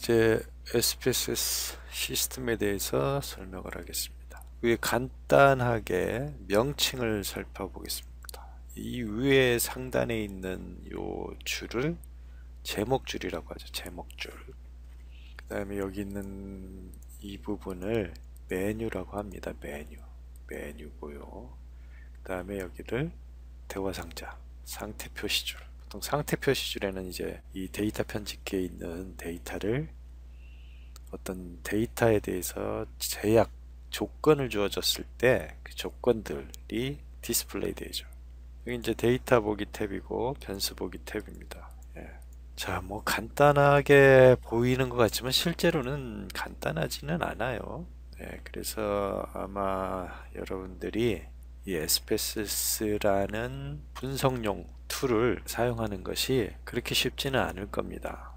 이제 SPSS 시스템에 대해서 설명을 하겠습니다. 위에 간단하게 명칭을 살펴보겠습니다. 이 위에 상단에 있는 요 줄을 제목줄이라고 하죠. 제목줄. 그 다음에 여기 있는 이 부분을 메뉴라고 합니다. 메뉴고요. 그 다음에 여기를 대화상자, 상태 표시줄. 보통 상태 표시줄에는 이제 이 데이터 편집기에 있는 데이터를 어떤 데이터에 대해서 제약 조건을 주어졌을 때 그 조건들이 디스플레이 되죠. 여기 이제 데이터 보기 탭이고 변수 보기 탭입니다. 자, 뭐 간단하게 보이는 것 같지만 실제로는 간단하지는 않아요. 그래서 아마 여러분들이 이 SPSS라는 분석용 툴을 사용하는 것이 그렇게 쉽지는 않을 겁니다.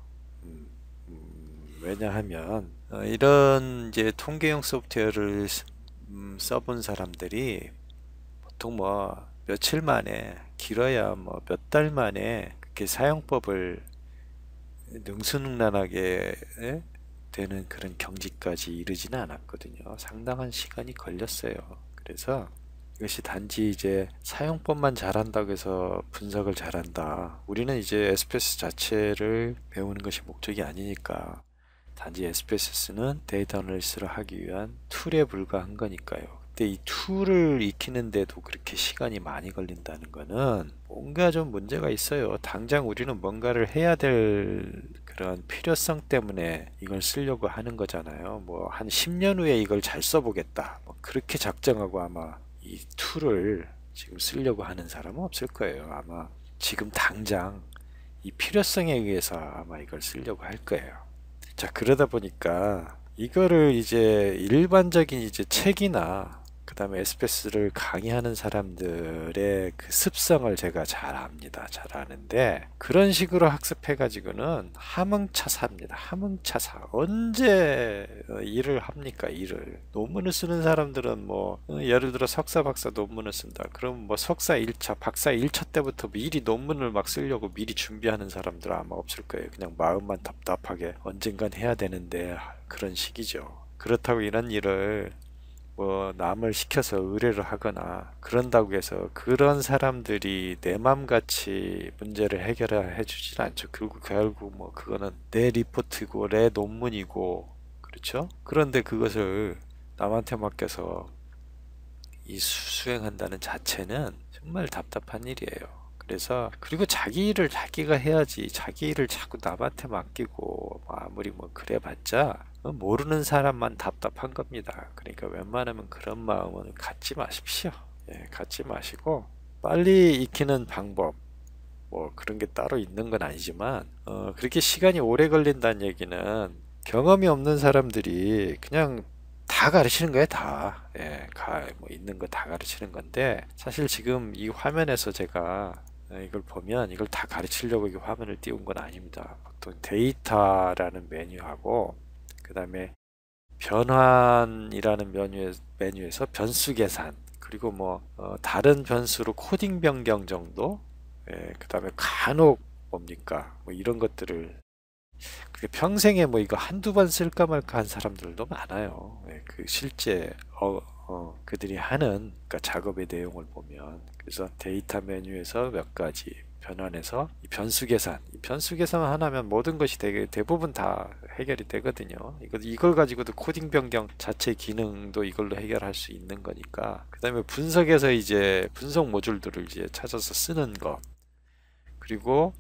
왜냐하면 이런 이제 통계용 소프트웨어를 써본 사람들이 보통 뭐 며칠 만에, 길어야 뭐 몇 달 만에 그렇게 사용법을 능수능란하게 되는 그런 경지까지 이르지는 않았거든요. 상당한 시간이 걸렸어요. 그래서 이것이 단지 이제 사용법만 잘한다고 해서 분석을 잘한다. 우리는 이제 SPS 자체를 배우는 것이 목적이 아니니까 단지 SPSS는 데이터 어널리시스를 하기 위한 툴에 불과한 거니까요. 근데 이 툴을 익히는데도 그렇게 시간이 많이 걸린다는 거는 뭔가 좀 문제가 있어요. 당장 우리는 뭔가를 해야 될 그런 필요성 때문에 이걸 쓰려고 하는 거잖아요. 뭐 한 10년 후에 이걸 잘 써보겠다. 뭐 그렇게 작정하고 아마 이 툴을 지금 쓰려고 하는 사람은 없을 거예요. 아마 지금 당장 이 필요성에 의해서 아마 이걸 쓰려고 할 거예요. 자, 그러다 보니까 이거를 이제 일반적인 이제 책이나 그 다음에 SPSS를 강의하는 사람들의 그 습성을 제가 잘 압니다. 잘 아는데 그런 식으로 학습해 가지고는 함흥차사입니다. 함흥차사. 언제 일을 합니까? 일을. 논문을 쓰는 사람들은 뭐 예를 들어 석사 박사 논문을 쓴다. 그럼 뭐 석사 1차 박사 1차 때부터 미리 논문을 막 쓰려고 미리 준비하는 사람들은 아마 없을 거예요. 그냥 마음만 답답하게 언젠간 해야 되는데 그런 식이죠. 그렇다고 이런 일을 뭐 남을 시켜서 의뢰를 하거나 그런다고 해서 그런 사람들이 내 맘같이 문제를 해결해 주진 않죠. 결국 뭐 그거는 내 리포트고 내 논문이고 그렇죠? 그런데 그것을 남한테 맡겨서 이 수행한다는 자체는 정말 답답한 일이에요. 그래서 그리고 자기 일을 자기가 해야지 자기 일을 자꾸 남한테 맡기고 뭐 아무리 뭐 그래봤자 모르는 사람만 답답한 겁니다. 그러니까 웬만하면 그런 마음은 갖지 마십시오. 갖지 마시고 빨리 익히는 방법 뭐 그런 게 따로 있는 건 아니지만 그렇게 시간이 오래 걸린다는 얘기는 경험이 없는 사람들이 그냥 다 가르치는 거예요, 다. 뭐 있는 거 다 가르치는 건데 사실 지금 이 화면에서 제가 이걸 보면 이걸 다 가르치려고 이 화면을 띄운 건 아닙니다. 보통 데이터라는 메뉴하고 그 다음에 변환이라는 메뉴에서 변수 계산 그리고 뭐 다른 변수로 코딩 변경 정도 그 다음에 간혹 뭡니까 뭐 이런 것들을 그게 평생에 뭐 이거 한두 번 쓸까 말까 한 사람들도 많아요. 그 실제 그들이 하는 그러니까 작업의 내용을 보면 그래서 데이터 메뉴에서 몇 가지 변환해서 이 변수 계산 이 변수 계산 하나면 모든 것이 대부분 다 해결이 되거든요. 이걸 가지고도 코딩 변경 자체 기능도 이걸로 해결할 수 있는 거니까 그 다음에 분석에서 이제 분석 모듈들을 이제 찾아서 쓰는 것 그리고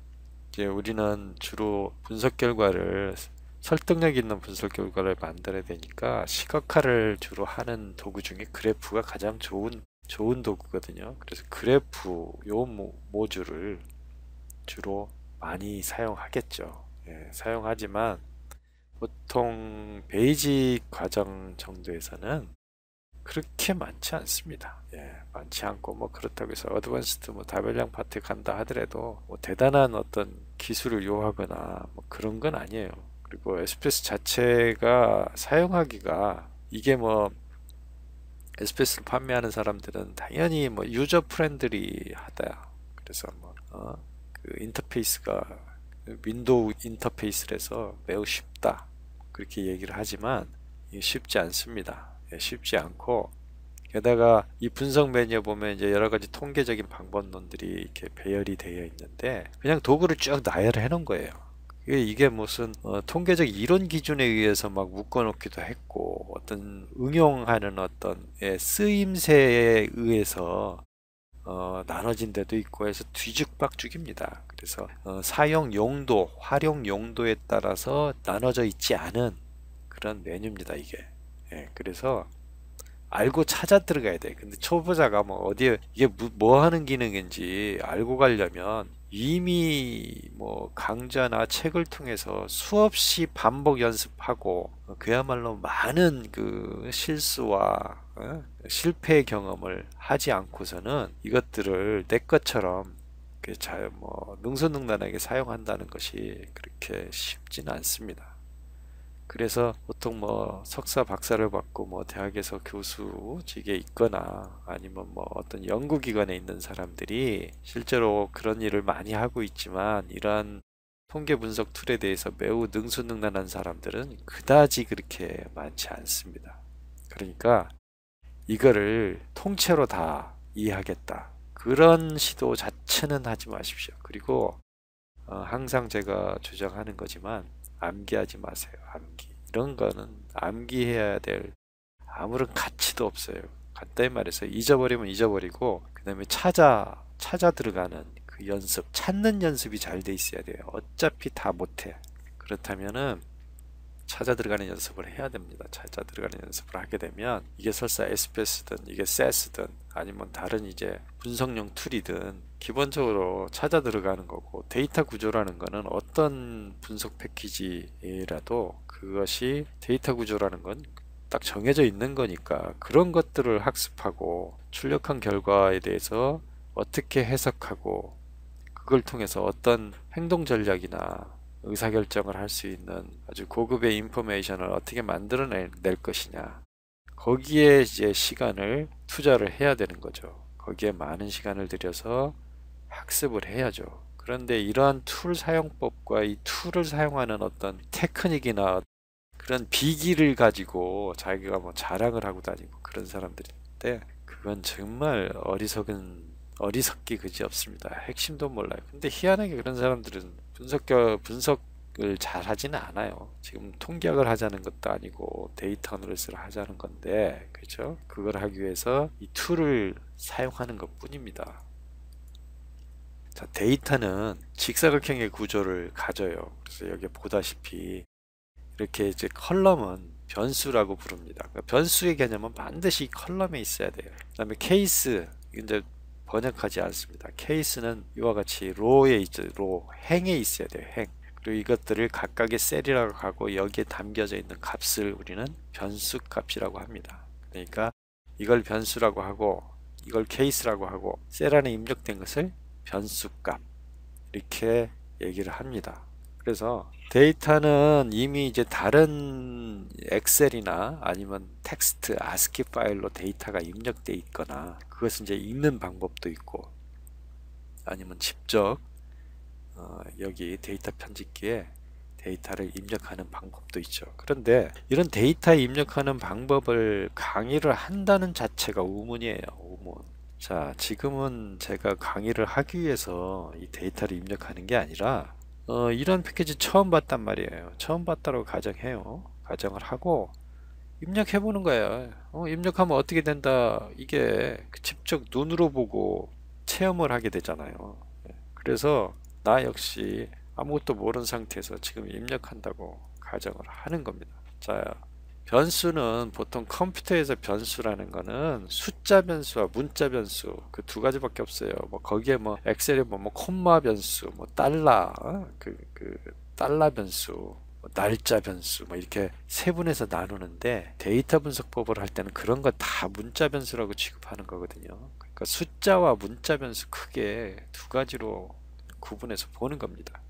이제 우리는 주로 분석 결과를 설득력 있는 분석 결과를 만들어야 되니까 시각화를 주로 하는 도구 중에 그래프가 가장 좋은 도구거든요. 그래서 그래프 요 모듈을 주로 많이 사용하겠죠. 사용하지만 보통 베이직 과정 정도에서는 그렇게 많지 않습니다. 많지 않고 뭐 그렇다고 해서 어드밴스드 뭐 다별량 파트 간다 하더라도 뭐 대단한 어떤 기술을 요하거나 뭐 그런 건 아니에요. 그리고 SPS 자체가 사용하기가 이게 뭐 SPS를 판매하는 사람들은 당연히 뭐 유저 프렌들리하다. 그래서 뭐 그 인터페이스가 윈도우 인터페이스라서 매우 쉽다. 그렇게 얘기를 하지만 이게 쉽지 않습니다. 쉽지 않고, 게다가 이 분석 메뉴 보면 이제 여러 가지 통계적인 방법론들이 이렇게 배열이 되어 있는데 그냥 도구를 쭉 나열해 놓은 거예요. 이게 무슨 통계적 이론 기준에 의해서 막 묶어놓기도 했고 어떤 응용하는 어떤 쓰임새에 의해서 나눠진 데도 있고 해서 뒤죽박죽입니다. 그래서 사용 용도, 활용 용도에 따라서 나눠져 있지 않은 그런 메뉴입니다, 이게. 그래서 알고 찾아 들어가야 돼. 근데 초보자가 뭐 어디에 이게 뭐 하는 기능인지 알고 가려면 이미 뭐 강좌나 책을 통해서 수없이 반복 연습하고 그야말로 많은 그 실수와 실패 경험을 하지 않고서는 이것들을 내 것처럼 뭐 능수능란하게 사용한다는 것이 그렇게 쉽지는 않습니다. 그래서 보통 뭐 석사 박사를 받고 뭐 대학에서 교수직에 있거나 아니면 뭐 어떤 연구기관에 있는 사람들이 실제로 그런 일을 많이 하고 있지만 이러한 통계 분석 툴에 대해서 매우 능수능란한 사람들은 그다지 그렇게 많지 않습니다. 그러니까 이거를 통째로 다 이해하겠다, 그런 시도 자체는 하지 마십시오. 그리고 항상 제가 주장하는 거지만 암기하지 마세요. 암기. 이런 거는 암기해야 될 아무런 가치도 없어요. 간단히 말해서 잊어버리면 잊어버리고 그 다음에 찾아 들어가는 그 연습, 찾는 연습이 잘 돼 있어야 돼요. 어차피 다 못해. 그렇다면은 찾아 들어가는 연습을 해야 됩니다. 찾아 들어가는 연습을 하게 되면 이게 설사 SPS든 이게 SES든 아니면 다른 이제 분석용 툴이든 기본적으로 찾아 들어가는 거고, 데이터 구조라는 거는 어떤 분석 패키지라도 그것이 데이터 구조라는 건 딱 정해져 있는 거니까 그런 것들을 학습하고 출력한 결과에 대해서 어떻게 해석하고 그걸 통해서 어떤 행동 전략이나 의사결정을 할 수 있는 아주 고급의 인포메이션을 어떻게 만들어낼 것이냐, 거기에 이제 시간을 투자를 해야 되는 거죠. 거기에 많은 시간을 들여서 학습을 해야죠. 그런데 이러한 툴 사용법과 이 툴을 사용하는 어떤 테크닉이나 그런 비기를 가지고 자기가 뭐 자랑을 하고 다니고 그런 사람들인데 그건 정말 어리석기 그지 없습니다. 핵심도 몰라요. 근데 희한하게 그런 사람들은 분석을 잘 하지는 않아요. 지금 통계학을 하자는 것도 아니고 데이터 어널리시스를 하자는 건데, 그렇죠? 그걸 하기 위해서 이 툴을 사용하는 것 뿐입니다. 자, 데이터는 직사각형의 구조를 가져요. 그래서 여기 보다시피 이렇게 이제 컬럼은 변수라고 부릅니다. 그러니까 변수의 개념은 반드시 컬럼에 있어야 돼요. 그다음에 케이스, 이제 번역하지 않습니다. 케이스는 이와 같이 로에 있죠. 로, 행에 있어야 돼요. 행. 그리고 이것들을 각각의 셀이라고 하고 여기에 담겨져 있는 값을 우리는 변수 값이라고 합니다. 그러니까 이걸 변수라고 하고 이걸 케이스라고 하고 셀 안에 입력된 것을 변수 값, 이렇게 얘기를 합니다. 그래서 데이터는 이미 이제 다른 엑셀이나 아니면 텍스트, 아스키 파일로 데이터가 입력돼 있거나 그것은 이제 읽는 방법도 있고 아니면 직접 여기 데이터 편집기에 데이터를 입력하는 방법도 있죠. 그런데 이런 데이터 입력하는 방법을 강의를 한다는 자체가 우문이에요. 우문. 자, 지금은 제가 강의를 하기 위해서 이 데이터를 입력하는 게 아니라 이런 패키지 처음 봤단 말이에요. 처음 봤다고 가정해요. 가정을 하고 입력해 보는 거예요. 입력하면 어떻게 된다. 이게 직접 눈으로 보고 체험을 하게 되잖아요. 그래서 나 역시 아무것도 모르는 상태에서 지금 입력한다고 가정을 하는 겁니다. 자, 변수는 보통 컴퓨터에서 변수라는 거는 숫자 변수와 문자 변수 그 두 가지밖에 없어요. 뭐 거기에 뭐 엑셀에 뭐 콤마 변수, 뭐 달러, 그 달러 변수, 뭐 날짜 변수, 뭐 이렇게 세분해서 나누는데 데이터 분석법을 할 때는 그런 거 다 문자 변수라고 취급하는 거거든요. 그러니까 숫자와 문자 변수 크게 두 가지로 구분해서 보는 겁니다.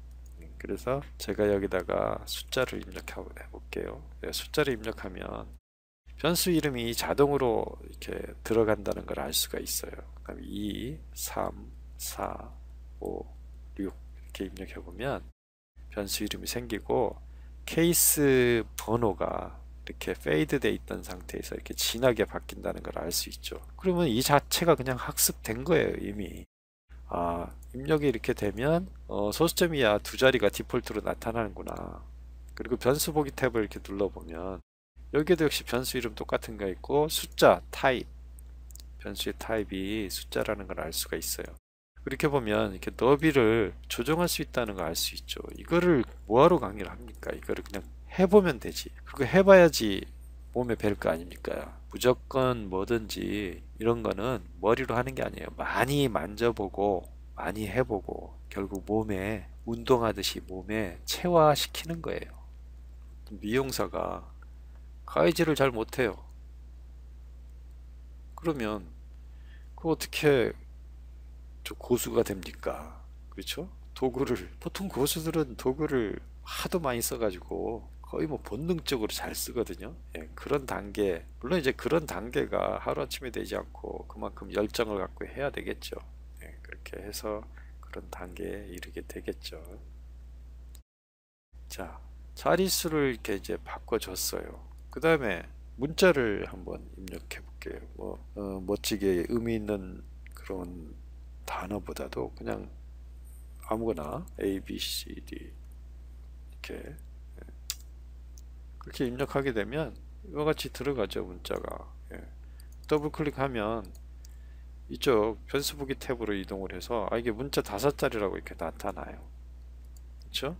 그래서 제가 여기다가 숫자를 입력해 볼게요. 숫자를 입력하면 변수 이름이 자동으로 이렇게 들어간다는 걸 알 수가 있어요. 그럼 2, 3, 4, 5, 6 이렇게 입력해 보면 변수 이름이 생기고 케이스 번호가 이렇게 페이드 돼 있던 상태에서 이렇게 진하게 바뀐다는 걸 알 수 있죠. 그러면 이 자체가 그냥 학습된 거예요, 이미. 아, 입력이 이렇게 되면 소수점 이하 두 자리가 디폴트로 나타나는구나. 그리고 변수 보기 탭을 이렇게 눌러보면 여기에도 역시 변수 이름 똑같은 거 있고 숫자, 타입, 변수의 타입이 숫자라는 걸 알 수가 있어요. 그렇게 보면 이렇게 너비를 조정할 수 있다는 걸 알 수 있죠. 이거를 뭐하러 강의를 합니까? 이거를 그냥 해보면 되지. 그리고 해봐야지 몸에 뵐 거 아닙니까? 무조건 뭐든지 이런 거는 머리로 하는 게 아니에요. 많이 만져보고 많이 해보고 결국 몸에 운동하듯이 몸에 체화시키는 거예요. 미용사가 가위질을 잘 못해요. 그러면 그 어떻게 저 고수가 됩니까? 그렇죠? 도구를 보통 고수들은 도구를 하도 많이 써가지고 거의 뭐 본능적으로 잘 쓰거든요. 예, 그런 단계 물론 이제 그런 단계가 하루아침에 되지 않고 그만큼 열정을 갖고 해야 되겠죠. 예, 그렇게 해서 그런 단계에 이르게 되겠죠. 자, 자릿수를 이렇게 이제 바꿔줬어요. 그 다음에 문자를 한번 입력해 볼게요. 뭐 멋지게 의미 있는 그런 단어보다도 그냥 아무거나 A, B, C, D 이렇게 그렇게 입력하게 되면 이와 같이 들어가죠, 문자가. 예. 더블 클릭하면 이쪽 변수 보기 탭으로 이동을 해서 이게 문자 5자리라고 이렇게 나타나요. 그렇죠?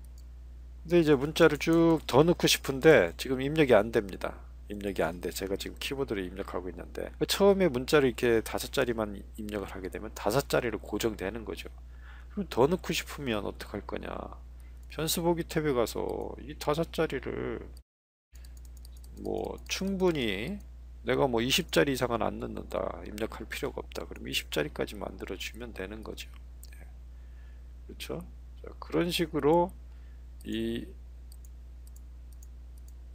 근데 이제 문자를 쭉 더 넣고 싶은데 지금 입력이 안 됩니다. 입력이 안 돼. 제가 지금 키보드로 입력하고 있는데 처음에 문자를 이렇게 5자리만 입력을 하게 되면 5자리로 고정되는 거죠. 그럼 더 넣고 싶으면 어떡할 거냐? 변수 보기 탭에 가서 이 5자리를 뭐 충분히 내가 뭐 20자리 이상은 안 넣는다. 입력할 필요가 없다. 그럼 20자리까지 만들어 주면 되는 거죠. 예. 그렇죠? 자, 그런 식으로 이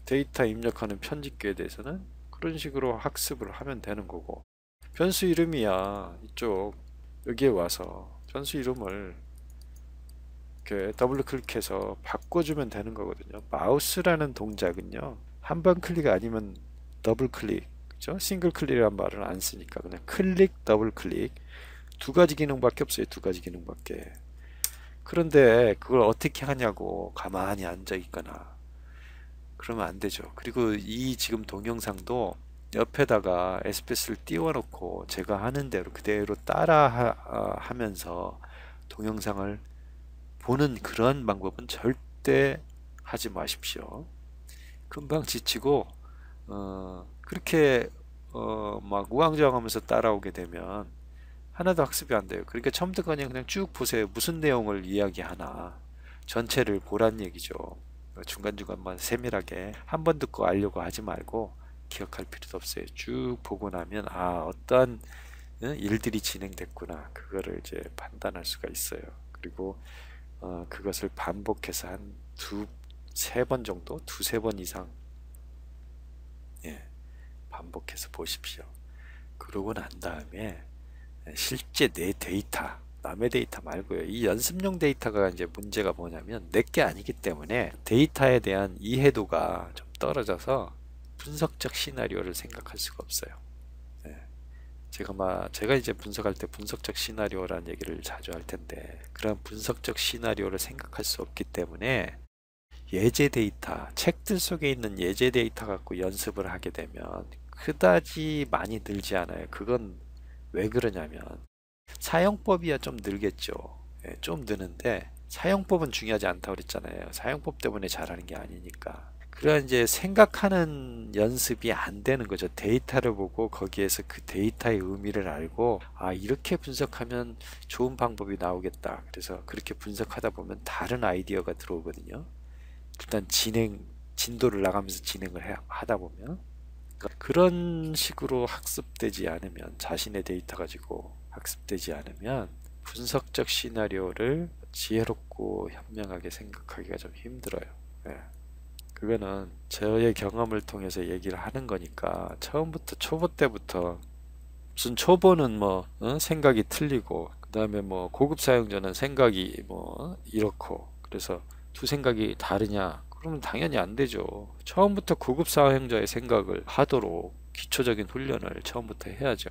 데이터 입력하는 편집기에 대해서는 그런 식으로 학습을 하면 되는 거고 변수 이름이야 이쪽 여기에 와서 변수 이름을 이렇게 더블 클릭해서 바꿔주면 되는 거거든요. 마우스라는 동작은요 한 번 클릭 아니면 더블 클릭, 그죠? 싱글 클릭이란 말을 안 쓰니까 그냥 클릭 더블 클릭 두 가지 기능밖에 없어요. 두 가지 기능밖에. 그런데 그걸 어떻게 하냐고 가만히 앉아 있거나 그러면 안 되죠. 그리고 이 지금 동영상도 옆에다가 SPS를 띄워 놓고 제가 하는 대로 그대로 따라 하면서 동영상을 보는 그런 방법은 절대 하지 마십시오. 금방 지치고 그렇게 막 우왕좌왕하면서 따라오게 되면 하나도 학습이 안 돼요. 그러니까 처음부터 그냥 쭉 보세요. 무슨 내용을 이야기하나 전체를 보란 얘기죠. 중간중간만 세밀하게 한 번 듣고 알려고 하지 말고 기억할 필요도 없어요. 쭉 보고 나면 어떤 일들이 진행됐구나 그거를 이제 판단할 수가 있어요. 그리고 그것을 반복해서 한 세 번 정도, 두세 번 이상 예, 반복해서 보십시오. 그러고 난 다음에 실제 내 데이터, 남의 데이터 말고요. 이 연습용 데이터가 이제 문제가 뭐냐면 내게 아니기 때문에 데이터에 대한 이해도가 좀 떨어져서 분석적 시나리오를 생각할 수가 없어요. 예. 제가 이제 분석할 때 분석적 시나리오라는 얘기를 자주 할 텐데 그런 분석적 시나리오를 생각할 수 없기 때문에 예제 데이터, 책들 속에 있는 예제 데이터 갖고 연습을 하게 되면 그다지 많이 늘지 않아요. 그건 왜 그러냐면 사용법이야 좀 늘겠죠. 예, 좀 느는데 사용법은 중요하지 않다고 그랬잖아요. 사용법 때문에 잘하는 게 아니니까. 그런 이제 생각하는 연습이 안 되는 거죠. 데이터를 보고 거기에서 그 데이터의 의미를 알고 이렇게 분석하면 좋은 방법이 나오겠다. 그래서 그렇게 분석하다 보면 다른 아이디어가 들어오거든요. 일단 진도를 나가면서 진행을 하다 보면 그런 식으로 학습되지 않으면 자신의 데이터 가지고 학습되지 않으면 분석적 시나리오를 지혜롭고 현명하게 생각하기가 좀 힘들어요. 예. 그거는 저의 경험을 통해서 얘기를 하는 거니까 처음부터 초보 때부터 무슨 초보는 뭐 생각이 틀리고 그 다음에 뭐 고급 사용자는 생각이 뭐 이렇고 그래서 두 생각이 다르냐 그러면 당연히 안 되죠. 처음부터 고급 사용자의 생각을 하도록 기초적인 훈련을 처음부터 해야죠.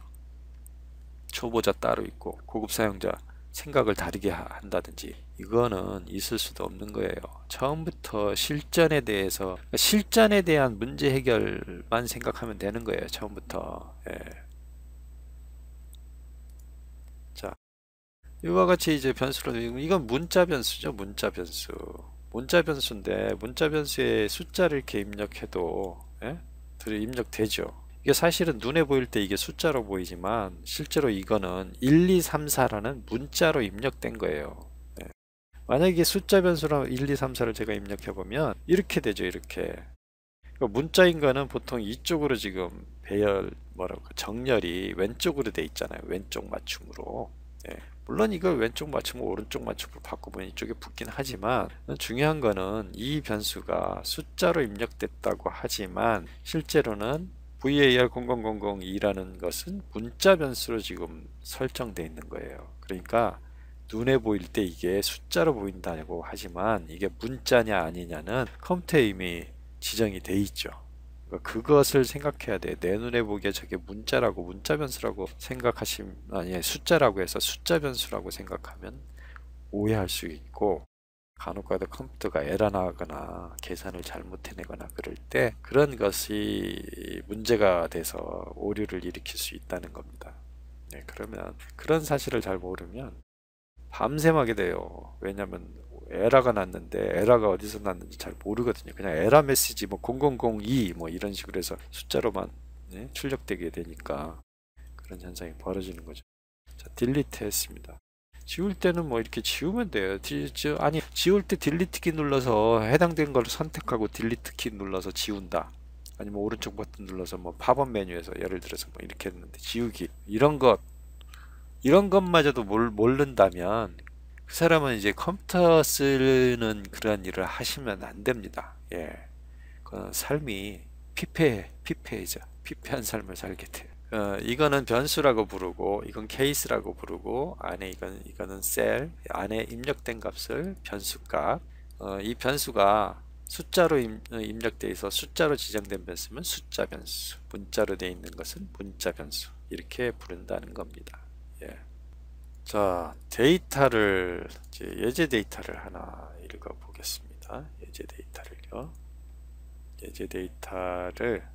초보자 따로 있고 고급 사용자 생각을 다르게 한다든지 이거는 있을 수도 없는 거예요. 처음부터 실전에 대한 문제 해결만 생각하면 되는 거예요. 처음부터. 예. 자, 이와 같이 이제 변수로 이건 문자 변수죠. 문자 변수. 문자 변수인데 문자 변수에 숫자를 이렇게 입력해도 예? 입력되죠. 이게 사실은 눈에 보일 때 이게 숫자로 보이지만 실제로 이거는 1, 2, 3, 4라는 문자로 입력된 거예요. 네. 만약에 숫자 변수로 1, 2, 3, 4를 제가 입력해 보면 이렇게 되죠. 이렇게. 그러니까 문자인 거는 보통 이쪽으로 지금 정렬이 왼쪽으로 돼 있잖아요. 왼쪽 맞춤으로. 네. 물론 이걸 왼쪽 맞춤으로 오른쪽 맞춤으로 바꿔보면 이쪽에 붙긴 하지만 중요한 거는 이 변수가 숫자로 입력됐다고 하지만 실제로는 var 0002라는 것은 문자 변수로 지금 설정되어 있는 거예요. 그러니까 눈에 보일 때 이게 숫자로 보인다고 하지만 이게 문자냐 아니냐는 컴퓨터에 이미 지정이 돼 있죠. 그러니까 그것을 생각해야 돼. 내 눈에 보기에 저게 문자라고 문자 변수라고 아니 숫자라고 해서 숫자 변수라고 생각하면 오해할 수 있고 간혹 가다 컴퓨터가 에러 나거나 계산을 잘못해내거나 그럴 때 그런 것이 문제가 돼서 오류를 일으킬 수 있다는 겁니다. 네, 그러면 그런 사실을 잘 모르면 밤샘하게 돼요. 왜냐면 에러가 났는데 에러가 어디서 났는지 잘 모르거든요. 그냥 에러 메시지 뭐 0002 뭐 이런 식으로 해서 숫자로만 네, 출력되게 되니까 그런 현상이 벌어지는 거죠. 자, 딜리트 했습니다. 지울 때는 뭐 이렇게 지우면 돼요. 아니 지울 때 딜리트 키 눌러서 해당된 걸 선택하고 딜리트 키 눌러서 지운다. 아니면 오른쪽 버튼 눌러서 뭐 팝업 메뉴에서 예를 들어서 뭐 이렇게 했는데 지우기 이런 것마저도 모른다면 그 사람은 이제 컴퓨터 쓰는 그런 일을 하시면 안 됩니다. 예, 그 삶이 피폐해져. 피폐한 삶을 살게 돼요. 이거는 변수라고 부르고 이건 케이스라고 부르고 안에 이거는 셀 안에 입력된 값을 변수값 이 변수가 숫자로 입력되어 있어 숫자로 지정된 변수면 숫자 변수 문자로 되어 있는 것은 문자 변수 이렇게 부른다는 겁니다. 예. 자, 데이터를 이제 예제 데이터를 하나 읽어 보겠습니다. 예제 데이터를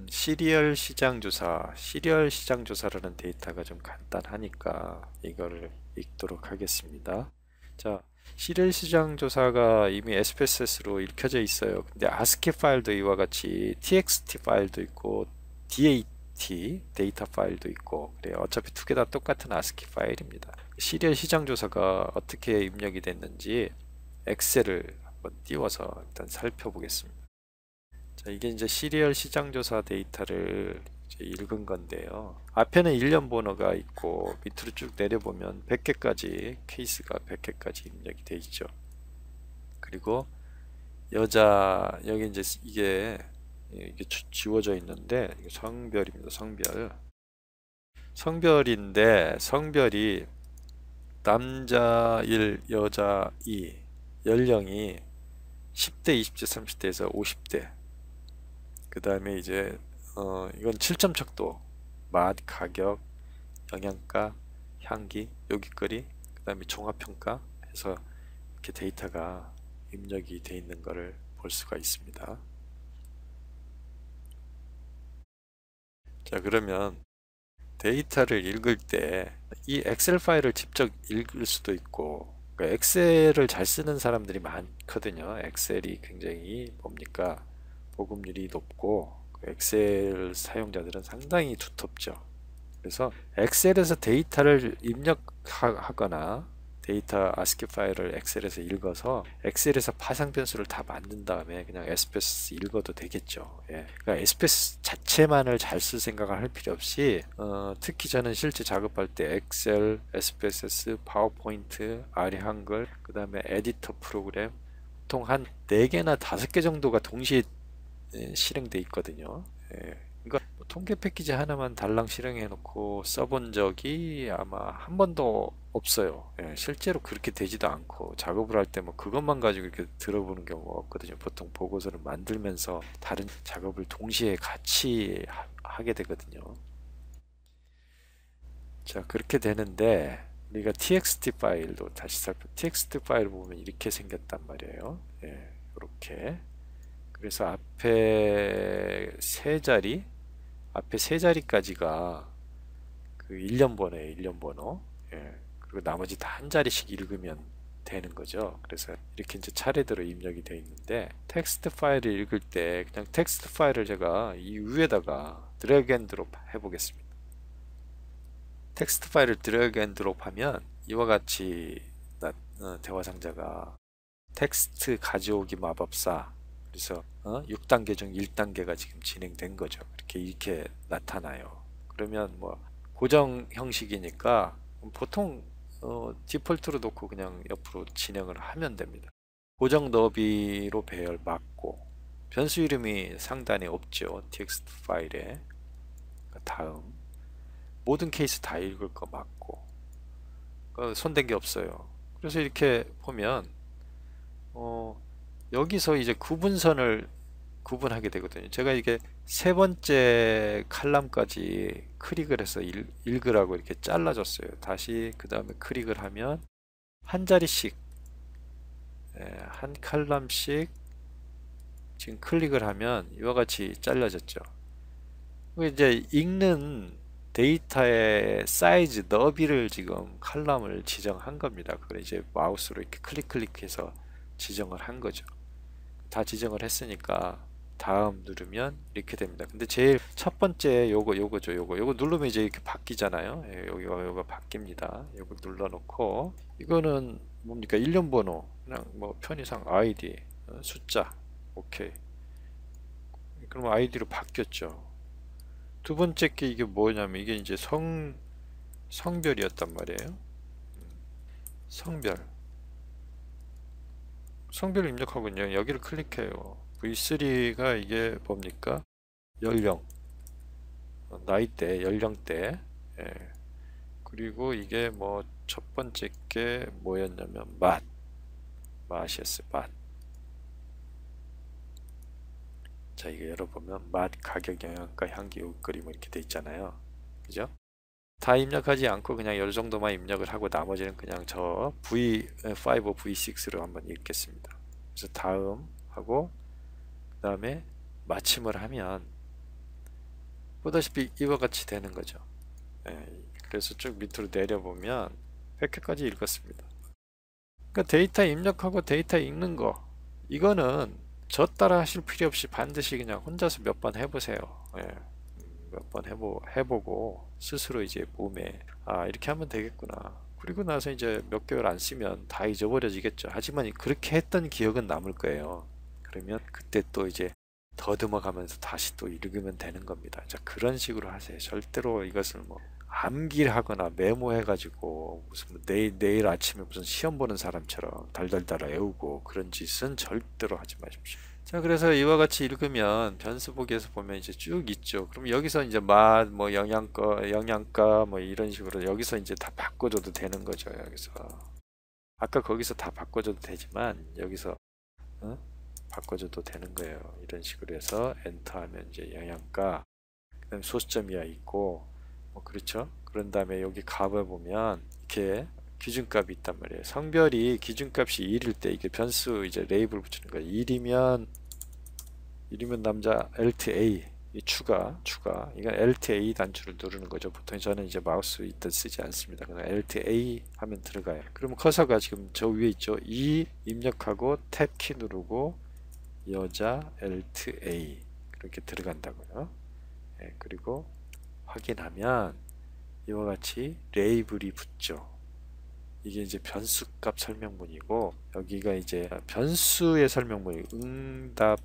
시리얼 시장 조사라는 데이터가 좀 간단하니까 이거를 읽도록 하겠습니다. 자, 시리얼 시장 조사가 이미 SPSS로 읽혀져 있어요. 근데 ASCII 파일도 이와 같이 TXT 파일도 있고 DAT 데이터 파일도 있고 그래요. 어차피 두 개 다 똑같은 ASCII 파일입니다. 시리얼 시장 조사가 어떻게 입력이 됐는지 엑셀을 한번 띄워서 일단 살펴보겠습니다. 자, 이게 이제 시리얼 시장조사 데이터를 이제 읽은 건데요. 앞에는 일련 번호가 있고 밑으로 쭉 내려보면 100개까지 케이스가 100개까지 입력이 되어 있죠. 그리고 여기 이제 이게 지워져 있는데 이게 성별입니다. 성별인데 성별이 남자 1, 여자 2, 연령이 10대, 20대, 30대에서 50대. 그 다음에 이제 이건 7점 척도, 맛, 가격, 영양가, 향기, 요깃거리, 그 다음에 종합평가 해서 이렇게 데이터가 입력이 되어 있는 것을 볼 수가 있습니다. 자, 그러면 데이터를 읽을 때 이 엑셀 파일을 직접 읽을 수도 있고 그러니까 엑셀을 잘 쓰는 사람들이 많거든요. 엑셀이 굉장히 뭡니까? 보급률이 높고 엑셀 사용자들은 상당히 두텁죠. 그래서 엑셀에서 데이터를 입력하거나 데이터 ASCII 파일을 엑셀에서 읽어서 엑셀에서 파상 변수를 다 만든 다음에 그냥 SPSS 읽어도 되겠죠. 예. 그러니까 SPSS 자체만을 잘 쓸 생각을 할 필요 없이 특히 저는 실제 작업할 때 엑셀, SPSS, 파워포인트, 아리 한글, 그 다음에 에디터 프로그램 보통 한 4개나 5개 정도가 동시에 실행돼 있거든요. 예. 그러니까 통계 패키지 하나만 달랑 실행해 놓고 써본 적이 아마 한 번도 없어요. 예, 실제로 그렇게 되지도 않고 작업을 할 때 뭐 그것만 가지고 이렇게 들어보는 경우가 없거든요. 보통 보고서를 만들면서 다른 작업을 동시에 같이 하게 되거든요. 자, 그렇게 되는데 우리가 txt 파일도 다시 txt 파일 보면 이렇게 생겼단 말이에요. 예, 이렇게. 그래서 앞에 세 자리까지가 그 일련 번호예요, 일련 번호. 예, 그리고 나머지 다 한 자리씩 읽으면 되는 거죠. 그래서 이렇게 이제 차례대로 입력이 되어 있는데 텍스트 파일을 읽을 때 그냥 텍스트 파일을 제가 이 위에다가 드래그 앤 드롭 해보겠습니다. 텍스트 파일을 드래그 앤 드롭 하면 이와 같이 대화 상자가 텍스트 가져오기 마법사, 그래서 6단계 중 1단계가 지금 진행된 거죠. 이렇게 나타나요. 그러면 뭐 고정 형식이니까 보통 디폴트로 놓고 그냥 옆으로 진행을 하면 됩니다. 고정 너비로 배열 맞고 변수 이름이 상단에 없죠. txt 파일에. 다음 모든 케이스 다 읽을 거 맞고 손댄 게 없어요. 그래서 이렇게 보면 여기서 이제 구분선을 구분하게 되거든요. 제가 이게 세 번째 칼럼까지 클릭을 해서 읽으라고 이렇게 잘라줬어요. 다시 그 다음에 클릭을 하면 한 자리씩, 한 칼럼씩 지금 클릭을 하면 이와 같이 잘라졌죠. 이제 읽는 데이터의 사이즈, 너비를 지금 칼럼을 지정한 겁니다. 그걸 이제 마우스로 이렇게 클릭해서 지정을 한 거죠. 다 지정을 했으니까 다음 누르면 이렇게 됩니다. 근데 제일 첫 번째 요거죠. 요거 누르면 이제 이렇게 바뀌잖아요. 예, 요거 바뀝니다. 요거 눌러놓고 이거는 뭡니까? 일련 번호, 그냥 뭐 편의상 아이디, 숫자, 오케이. 그럼 아이디로 바뀌었죠. 두 번째 게 이게 뭐냐면 이게 이제 성별이었단 말이에요. 성별 입력하군요. 여기를 클릭해요. V3가 이게 뭡니까? 연령, 나이대, 연령대. 예. 그리고 이게 뭐 첫 번째 게 뭐였냐면 맛이었어요. 맛. 자, 이거 열어보면 맛, 가격, 영양가, 향기, 옷걸이 뭐 이렇게 돼 있잖아요. 그죠? 다 입력하지 않고 그냥 이 정도만 입력을 하고 나머지는 그냥 저 V5, V6로 한번 읽겠습니다. 그래서 다음 하고 그 다음에 마침을 하면 보다시피 이와 같이 되는 거죠. 그래서 쭉 밑으로 내려보면 100회까지 읽었습니다. 그러니까 데이터 입력하고 데이터 읽는 거, 이거는 저 따라 하실 필요 없이 반드시 그냥 혼자서 몇 번 해보세요. 몇 번 해보고 스스로 이제 몸에 이렇게 하면 되겠구나. 그리고 나서 이제 몇 개월 안 쓰면 다 잊어버려지겠죠. 하지만 그렇게 했던 기억은 남을 거예요. 그러면 그때 또 이제 더듬어 가면서 다시 또 읽으면 되는 겁니다. 자, 그런 식으로 하세요. 절대로 이것을 뭐 암기를 하거나 메모해 가지고 무슨 내일 아침에 무슨 시험 보는 사람처럼 달달달 외우고 그런 짓은 절대로 하지 마십시오. 자, 그래서 이와 같이 읽으면 변수 보기에서 보면 이제 쭉 있죠. 그럼 여기서 이제 맛, 뭐 영양가 뭐 이런 식으로 여기서 이제 다 바꿔줘도 되는 거죠. 여기서 아까 거기서 다 바꿔줘도 되지만 여기서 바꿔줘도 되는 거예요. 이런 식으로 해서 엔터하면 이제 영양가, 그다음에 소수점이야 있고 뭐 그렇죠. 그런 다음에 여기 값을 보면 이렇게 기준값이 있단 말이에요. 성별이 기준값이 1일 때 이게 변수 이제 레이블 붙이는 거예요. 1이면 남자 LTA 이 추가 이건 LTA 단추를 누르는 거죠. 보통 저는 이제 마우스 이때 쓰지 않습니다. 그냥 LTA 하면 들어가요. 그러면 커서가 지금 저 위에 있죠. 이 입력하고 탭키 누르고 여자 LTA 그렇게 들어간다고요. 그리고 확인하면 이와 같이 레이블이 붙죠. 이게 이제 변수값 설명문이고 여기가 이제 변수의 설명문이 응답자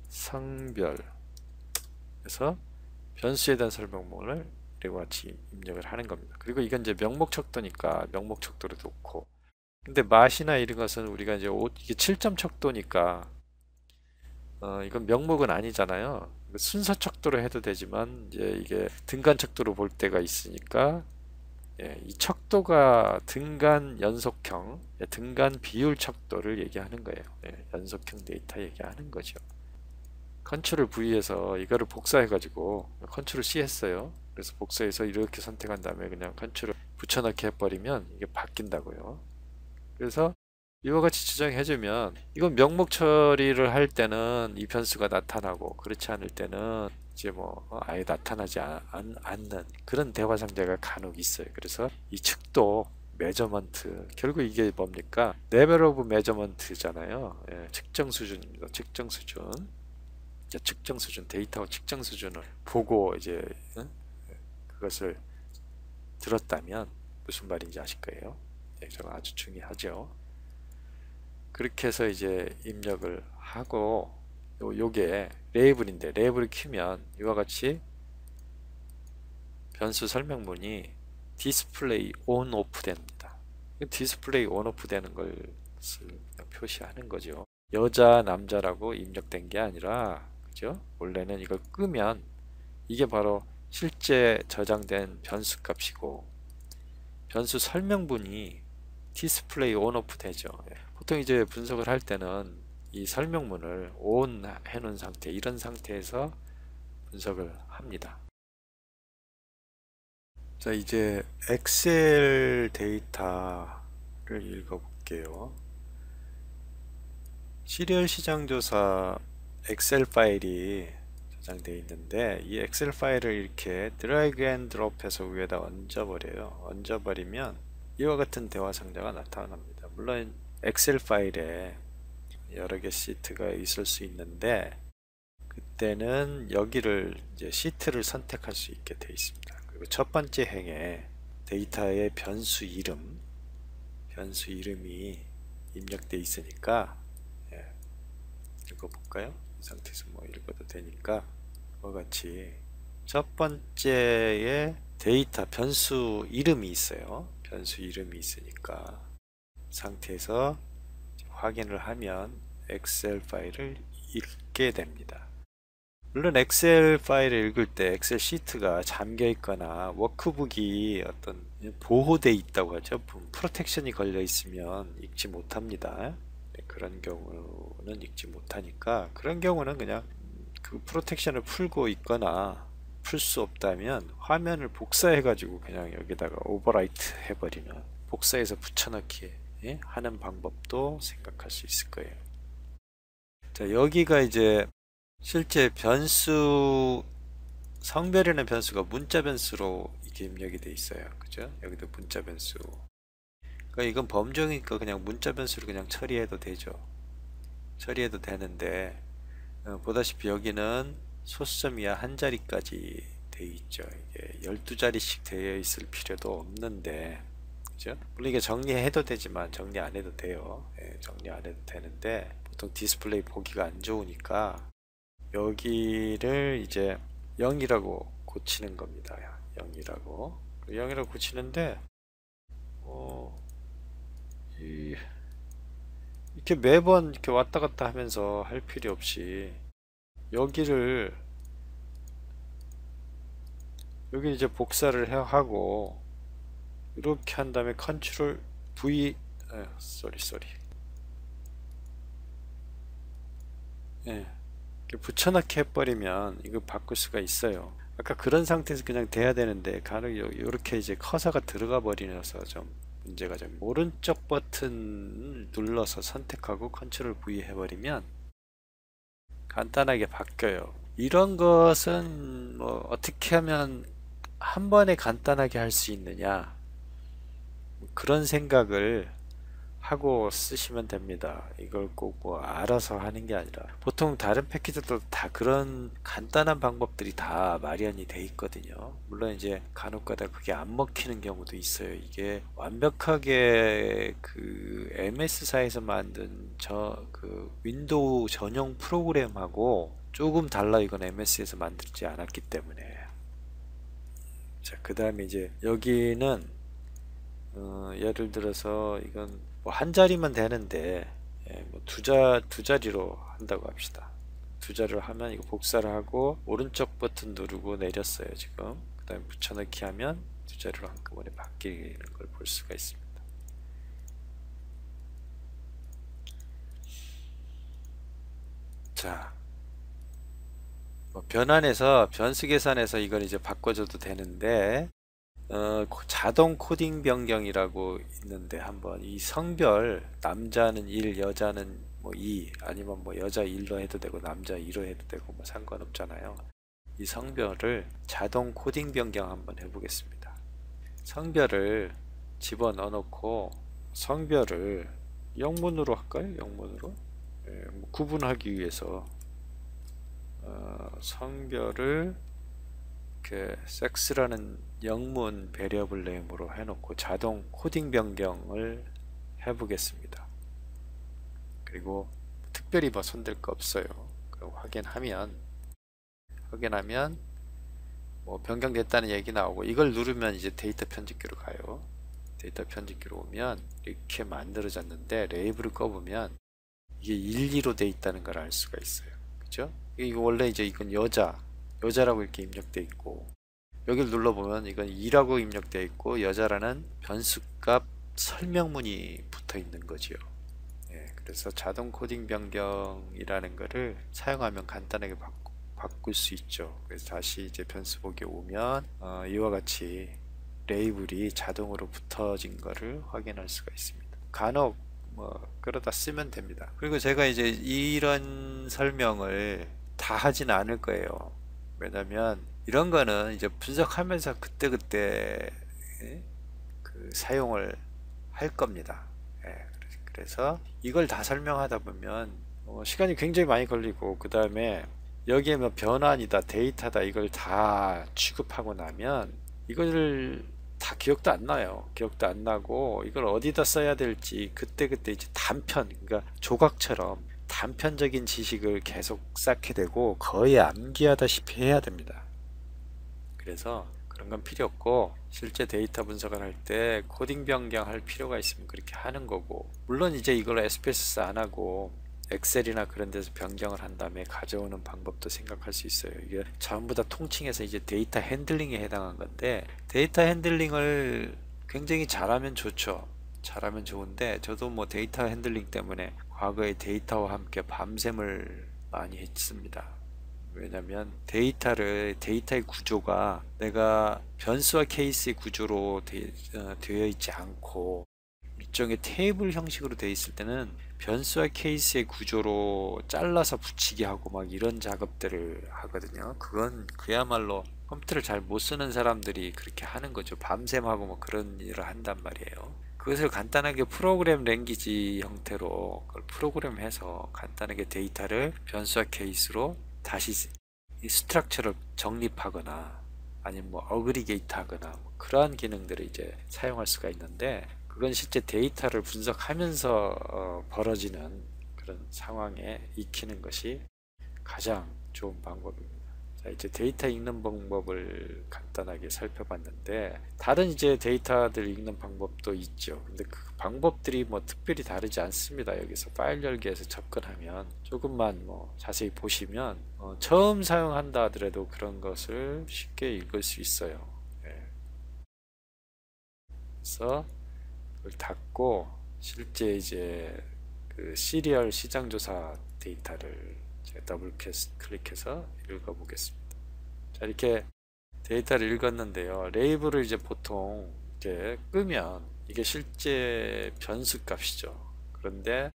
성별, 그래서 변수에 대한 설명문을 이와 같이 입력을 하는 겁니다. 그리고 이건 이제 명목 척도니까 명목 척도로 놓고 근데 맛이나 이런 것은 우리가 이제 이게 7점 척도니까 이건 명목은 아니잖아요. 순서 척도로 해도 되지만 이제 이게 등간 척도로 볼 때가 있으니까 예, 이 척도가 등간 연속형, 등간 비율 척도를 얘기하는 거예요. 예, 연속형 데이터 얘기하는 거죠. 컨트롤 V에서 이거를 복사해가지고 컨트롤 C 했어요. 그래서 복사해서 이렇게 선택한 다음에 그냥 컨트롤 붙여넣기 해버리면 이게 바뀐다고요. 그래서 이와 같이 지정해주면 이건 명목 처리를 할 때는 이 변수가 나타나고 그렇지 않을 때는 이제 뭐 아예 나타나지 않는 그런 대화 상대가 간혹 있어요. 그래서 이 측도 메저먼트 결국 이게 뭡니까? 레벨 오브 메저먼트잖아요. 예, 측정 수준입니다. 측정 수준. 이제 측정 수준 데이터와 측정 수준을 보고 이제 그것을 들었다면 무슨 말인지 아실 거예요. 예, 저거 아주 중요하죠. 그렇게 해서 이제 입력을 하고 요게 레이블인데 레이블을 키면 이와 같이 변수 설명문이 디스플레이 온 오프 됩니다. 디스플레이 온 오프 되는 것을 표시하는 거죠. 여자 남자라고 입력된 게 아니라 그죠? 원래는 이걸 끄면 이게 바로 실제 저장된 변수 값이고 변수 설명문이 디스플레이 온 오프 되죠. 보통 이제 분석을 할 때는 이 설명문을 온 해놓은 상태 이런 상태에서 분석을 합니다. 자 이제 엑셀 데이터를 읽어볼게요. 시리얼 시장조사 엑셀 파일이 저장되어 있는데 이 엑셀 파일을 이렇게 드래그 앤 드롭해서 위에다 얹어버려요. 얹어버리면 이와 같은 대화 상자가 나타납니다. 물론 엑셀 파일에 여러 개 시트가 있을 수 있는데 그때는 여기를 이제 시트를 선택할 수 있게 되어 있습니다. 그리고 첫 번째 행에 데이터의 변수 이름이 입력되어 있으니까 읽어볼까요? 이 상태에서 뭐 읽어도 되니까 이와 같이 첫 번째에 데이터 변수 이름이 있어요. 변수 이름이 있으니까 상태에서 확인을 하면 엑셀 파일을 읽게 됩니다. 물론 엑셀 파일을 읽을 때 엑셀 시트가 잠겨 있거나 워크북이 어떤 보호되어 있다고 하죠. 프로텍션이 걸려 있으면 읽지 못합니다. 그런 경우는 읽지 못하니까 그런 경우는 그냥 그 프로텍션을 풀고 있거나 풀 수 없다면 화면을 복사해 가지고 그냥 여기다가 오버라이트 해버리면 복사해서 붙여넣기 하는 방법도 생각할 수 있을 거예요. 자 여기가 이제 실제 변수 성별이라는 변수가 문자 변수로 이게 입력이 돼 있어요. 그죠? 여기도 문자 변수. 그러니까 이건 범정이니까 그냥 문자 변수를 그냥 처리해도 되죠. 처리해도 되는데 보다시피 여기는 소수점 이하 한 자리까지 되어 있죠. 이게 12자리씩 되어 있을 필요도 없는데 그죠? 물론 이게 정리해도 되지만 정리 안 해도 돼요. 정리 안 해도 되는데 보통 디스플레이 보기가 안 좋으니까 여기를 이제 0이라고 고치는 겁니다. 0이라고 고치는데 이렇게 매번 이렇게 왔다 갔다 하면서 할 필요 없이 여기를 여기 이제 복사를 하고 이렇게 한 다음에 컨트롤 V 쏘리 이렇게 붙여넣기 해버리면 이거 바꿀 수가 있어요. 아까 그런 상태에서 그냥 돼야 되는데 간혹 이렇게 이제 커서가 들어가 버리면서 좀 문제가 좀 오른쪽 버튼 눌러서 선택하고 컨트롤 V 해버리면 간단하게 바뀌어요. 이런 것은 뭐 어떻게 하면 한 번에 간단하게 할 수 있느냐 그런 생각을 하고 쓰시면 됩니다. 이걸 꼭 뭐 알아서 하는 게 아니라 보통 다른 패키지도 다 그런 간단한 방법들이 다 마련이 돼 있거든요. 물론 이제 간혹가다 그게 안 먹히는 경우도 있어요. 이게 완벽하게 그 MS사에서 만든 그 윈도우 전용 프로그램하고 조금 달라. 이건 MS에서 만들지 않았기 때문에. 자, 그 다음에 이제 여기는 예를 들어서 이건 뭐 한 자리면 되는데 뭐 두 자리로 한다고 합시다. 두 자리로 하면 이거 복사를 하고 오른쪽 버튼 누르고 내렸어요 지금. 그 다음에 붙여넣기 하면 두 자리로 한꺼번에 바뀌는 걸 볼 수가 있습니다. 자, 뭐 변환해서 변수 계산해서 이걸 이제 바꿔줘도 되는데 자동 코딩 변경이라고 있는데 한번 이 성별 남자는 1, 여자는 뭐 2, 아니면 뭐 여자 1로 해도 되고 남자 2로 해도 되고 뭐 상관없잖아요. 이 성별을 자동 코딩 변경 한번 해보겠습니다. 성별을 집어넣어 놓고 성별을 영문으로 할까요? 영문으로 뭐 구분하기 위해서 성별을 이렇게 섹스라는 영문 베리어블 네임으로 해놓고 자동 코딩 변경을 해보겠습니다. 그리고 특별히 뭐 손댈 거 없어요. 그럼 확인하면 뭐 변경됐다는 얘기 나오고 이걸 누르면 이제 데이터 편집기로 가요. 데이터 편집기로 오면 이렇게 만들어졌는데 레이블을 꺼보면 이게 1, 2로 돼 있다는 걸 알 수가 있어요. 그죠? 이거 원래 이제 이건 여자라고 이렇게 입력돼 있고 여기를 눌러보면 이건 2라고 입력되어 있고 여자라는 변수값 설명문이 붙어 있는 거지요. 그래서 자동 코딩 변경이라는 거를 사용하면 간단하게 바꿀 수 있죠. 그래서 다시 이제 변수 보기에 오면 이와 같이 레이블이 자동으로 붙어진 거를 확인할 수가 있습니다. 간혹 뭐 그러다 쓰면 됩니다. 그리고 제가 이제 이런 설명을 다 하진 않을 거예요. 왜냐면 이런 거는 이제 분석하면서 그때그때 그 사용을 할 겁니다. 그래서 이걸 다 설명하다 보면 시간이 굉장히 많이 걸리고 그 다음에 여기에 뭐 변환이다 데이터다 이걸 다 취급하고 나면 이걸 다 기억도 안 나요. 기억도 안 나고 이걸 어디다 써야 될지 그때그때 이제 그러니까 조각처럼 단편적인 지식을 계속 쌓게 되고 거의 암기하다시피 해야 됩니다. 그래서 그런 건 필요 없고 실제 데이터 분석을 할 때 코딩 변경할 필요가 있으면 그렇게 하는 거고 물론 이제 이걸 SPSS 안 하고 엑셀이나 그런 데서 변경을 한 다음에 가져오는 방법도 생각할 수 있어요. 이게 전부 다 통칭해서 이제 데이터 핸들링에 해당한 건데 데이터 핸들링을 굉장히 잘하면 좋죠. 잘하면 좋은데 저도 뭐 데이터 핸들링 때문에 과거에 데이터와 함께 밤샘을 많이 했습니다. 왜냐면 데이터의 구조가 내가 변수와 케이스의 구조로 되어 있지 않고 일종의 테이블 형식으로 되어 있을 때는 변수와 케이스의 구조로 잘라서 붙이기 하고 막 이런 작업들을 하거든요. 그건 그야말로 컴퓨터를 잘 못 쓰는 사람들이 그렇게 하는 거죠. 밤샘하고 뭐 그런 일을 한단 말이에요. 그것을 간단하게 프로그램 랭귀지 형태로 그걸 프로그램해서 간단하게 데이터를 변수와 케이스로 다시 이 스트럭처를 정립하거나 아니면 뭐 어그리게이트 하거나 뭐 그러한 기능들을 이제 사용할 수가 있는데 그건 실제 데이터를 분석하면서 벌어지는 그런 상황에 익히는 것이 가장 좋은 방법입니다. 자, 이제 데이터 읽는 방법을 간단하게 살펴봤는데 다른 이제 데이터들 읽는 방법도 있죠. 근데 그 방법들이 뭐 특별히 다르지 않습니다. 여기서 파일 열기에서 접근하면 조금만 뭐 자세히 보시면 처음 사용한다 하더라도 그런 것을 쉽게 읽을 수 있어요. 그래서 그걸 닫고 실제 이제 그 시리얼 시장조사 데이터를 제가 더블 클릭해서 읽어보겠습니다. 자, 이렇게 데이터를 읽었는데요. 레이블을 이제 보통 이렇게 끄면 이게 실제 변수 값이죠. 그런데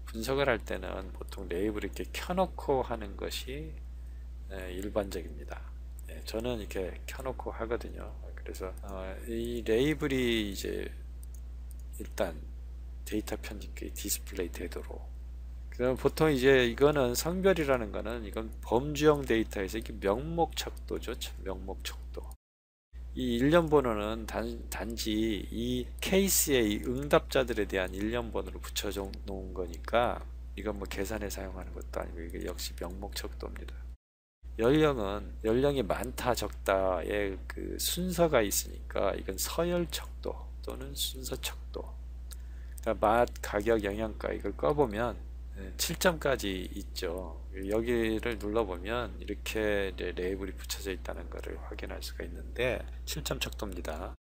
분석을 할 때는 보통 레이블을 이렇게 켜놓고 하는 것이 일반적입니다. 저는 이렇게 켜놓고 하거든요. 그래서 이 레이블이 이제 일단 데이터 편집기 디스플레이 되도록 그럼 보통 이제 이거는 성별이라는 거는 이건 범주형 데이터에서 이게 명목 척도죠. 명목 척도. 이 일련 번호는 단지 이 케이스의 이 응답자들에 대한 일련 번호를 붙여 놓은 거니까 이건 뭐 계산에 사용하는 것도 아니고 이게 역시 명목 척도입니다. 연령이 많다 적다의 그 순서가 있으니까 이건 서열 척도 또는 순서 척도. 그러니까 맛, 가격, 영양가 이걸 꺼보면 7점까지 있죠. 여기를 눌러보면 이렇게 레이블이 붙여져 있다는 것을 확인할 수가 있는데 7점 척도입니다.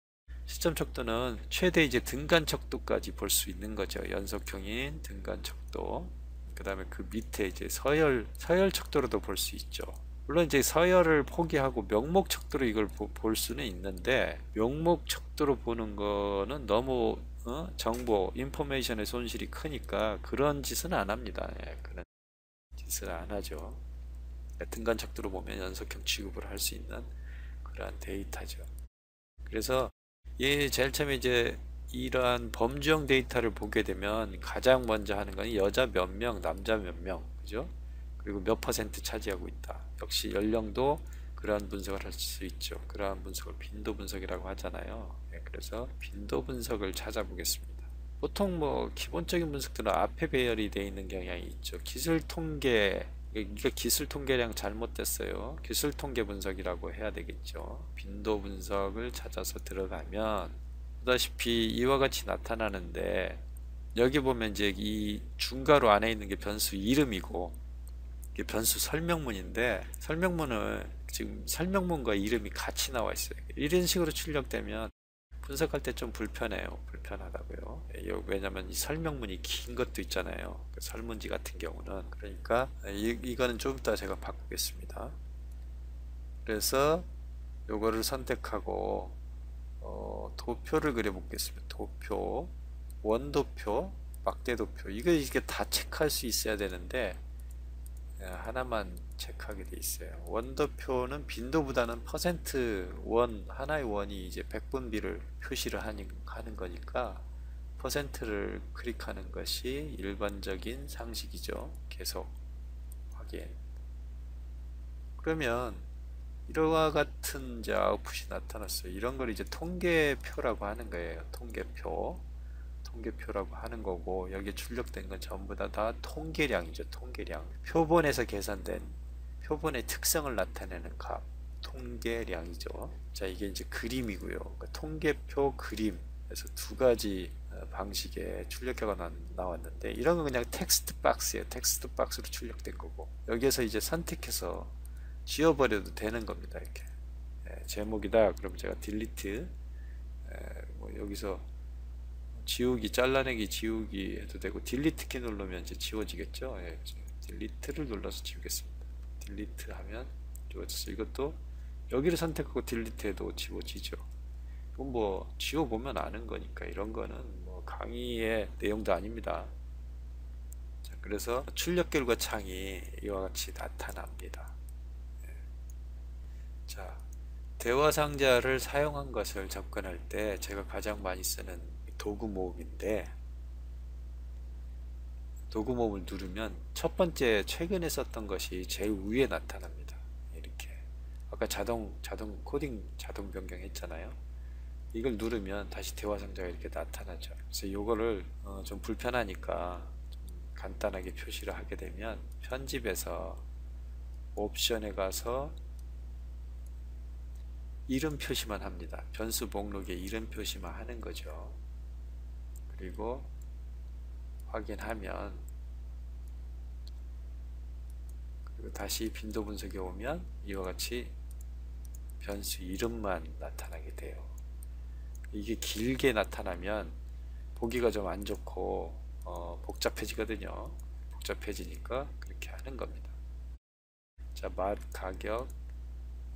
시점 척도는 최대 이제 등간 척도까지 볼 수 있는 거죠. 연속형인 등간 척도. 그 다음에 그 밑에 이제 서열 척도로도 볼 수 있죠. 물론 이제 서열을 포기하고 명목 척도로 이걸 볼 수는 있는데, 명목 척도로 보는 거는 너무 정보, 인포메이션의 손실이 크니까 그런 짓은 안 합니다. 예, 그런 짓을 안 하죠. 등간 척도로 보면 연속형 취급을 할 수 있는 그러한 데이터죠. 그래서 제일 처음에 이제 이러한 범주형 데이터를 보게 되면 가장 먼저 하는 건 여자 몇 명, 남자 몇 명, 그죠? 그리고 몇 퍼센트 차지하고 있다. 역시 연령도 그러한 분석을 할 수 있죠. 그러한 분석을 빈도 분석이라고 하잖아요. 네, 그래서 빈도 분석을 찾아보겠습니다. 보통 뭐 기본적인 분석들은 앞에 배열이 되어 있는 경향이 있죠. 기술 통계, 이게 기술 통계량 잘못됐어요. 기술 통계 분석이라고 해야 되겠죠. 빈도 분석을 찾아서 들어가면 보다시피 이와 같이 나타나는데, 여기 보면 이제 이 중괄호 안에 있는 게 변수 이름이고 이게 변수 설명문인데, 설명문을 지금 설명문과 이름이 같이 나와 있어요. 이런 식으로 출력되면 분석할 때 좀 불편하다고요. 왜냐면 이 설명문이 긴 것도 있잖아요. 그 설문지 같은 경우는. 그러니까 이거는 좀 이따 제가 바꾸겠습니다. 그래서 요거를 선택하고 도표를 그려보겠습니다. 도표, 원도표, 막대도표, 이게 다 체크할 수 있어야 되는데 하나만 체크하게 돼 있어요. 원도표는 빈도보다는 퍼센트 원, 하나의 원이 이제 백분비를 표시를 하는 거니까 퍼센트를 클릭하는 것이 일반적인 상식이죠. 계속 확인. 그러면 이와 같은 이제 아웃풋이 나타났어요. 이런 걸 이제 통계표라고 하는 거예요. 통계표라고 하는 거고, 여기에 출력된 건 전부 다 통계량이죠. 통계량. 표본에서 계산된 표본의 특성을 나타내는 값, 통계량이죠. 자, 이게 이제 그림이고요. 그러니까 통계표 그림. 그래서 두 가지 방식의 출력표가 나왔는데, 이런 건 그냥 텍스트 박스예요. 텍스트 박스로 출력된 거고, 여기에서 이제 선택해서 지워버려도 되는 겁니다. 이렇게 제목이다. 그럼 제가 딜리트, 뭐 여기서 지우기, 잘라내기, 지우기 해도 되고, 딜리트 키 누르면 이제 지워지겠죠. 예, 딜리트를 눌러서 지우겠습니다. 딜리트 하면 지워졌어요. 이것도 여기를 선택하고 딜리트 해도 지워지죠. 이건 뭐 지워보면 아는 거니까, 이런 거는 뭐 강의의 내용도 아닙니다. 자, 그래서 출력 결과 창이 이와 같이 나타납니다. 예. 자, 대화 상자를 사용한 것을 접근할 때 제가 가장 많이 쓰는 도구 모음인데, 도구 모음을 누르면 첫 번째 최근에 썼던 것이 제일 위에 나타납니다. 이렇게 아까 자동 코딩 자동 변경 했잖아요. 이걸 누르면 다시 대화 상자가 이렇게 나타나죠. 그래서 이거를 좀 불편하니까 좀 간단하게 표시를 하게 되면, 편집에서 옵션에 가서 이름 표시만 합니다. 변수 목록에 이름 표시만 하는 거죠. 그리고 확인하면, 그리고 다시 빈도 분석에 오면 이와 같이 변수 이름만 나타나게 돼요. 이게 길게 나타나면 보기가 좀 안 좋고 복잡해지거든요. 복잡해지니까 그렇게 하는 겁니다. 자, 맛, 가격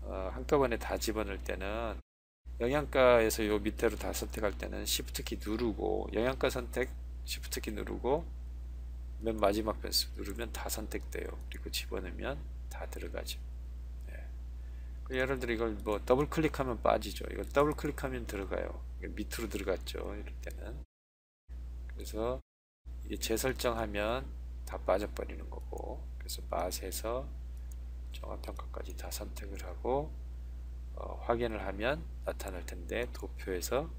한꺼번에 다 집어넣을 때는, 영양가에서 요 밑으로 다 선택할 때는 Shift 키 누르고, 영양가 선택 Shift 키 누르고 맨 마지막 변수 누르면 다 선택돼요. 그리고 집어넣으면 다 들어가죠. 네. 예를 들어 이걸 뭐 더블 클릭하면 빠지죠. 이걸 더블 클릭하면 들어가요. 밑으로 들어갔죠. 이럴 때는. 그래서 이게 재설정하면 다 빠져버리는 거고, 그래서 맛에서 종합평가까지 다 선택을 하고 확인을 하면 나타날 텐데, 도표에서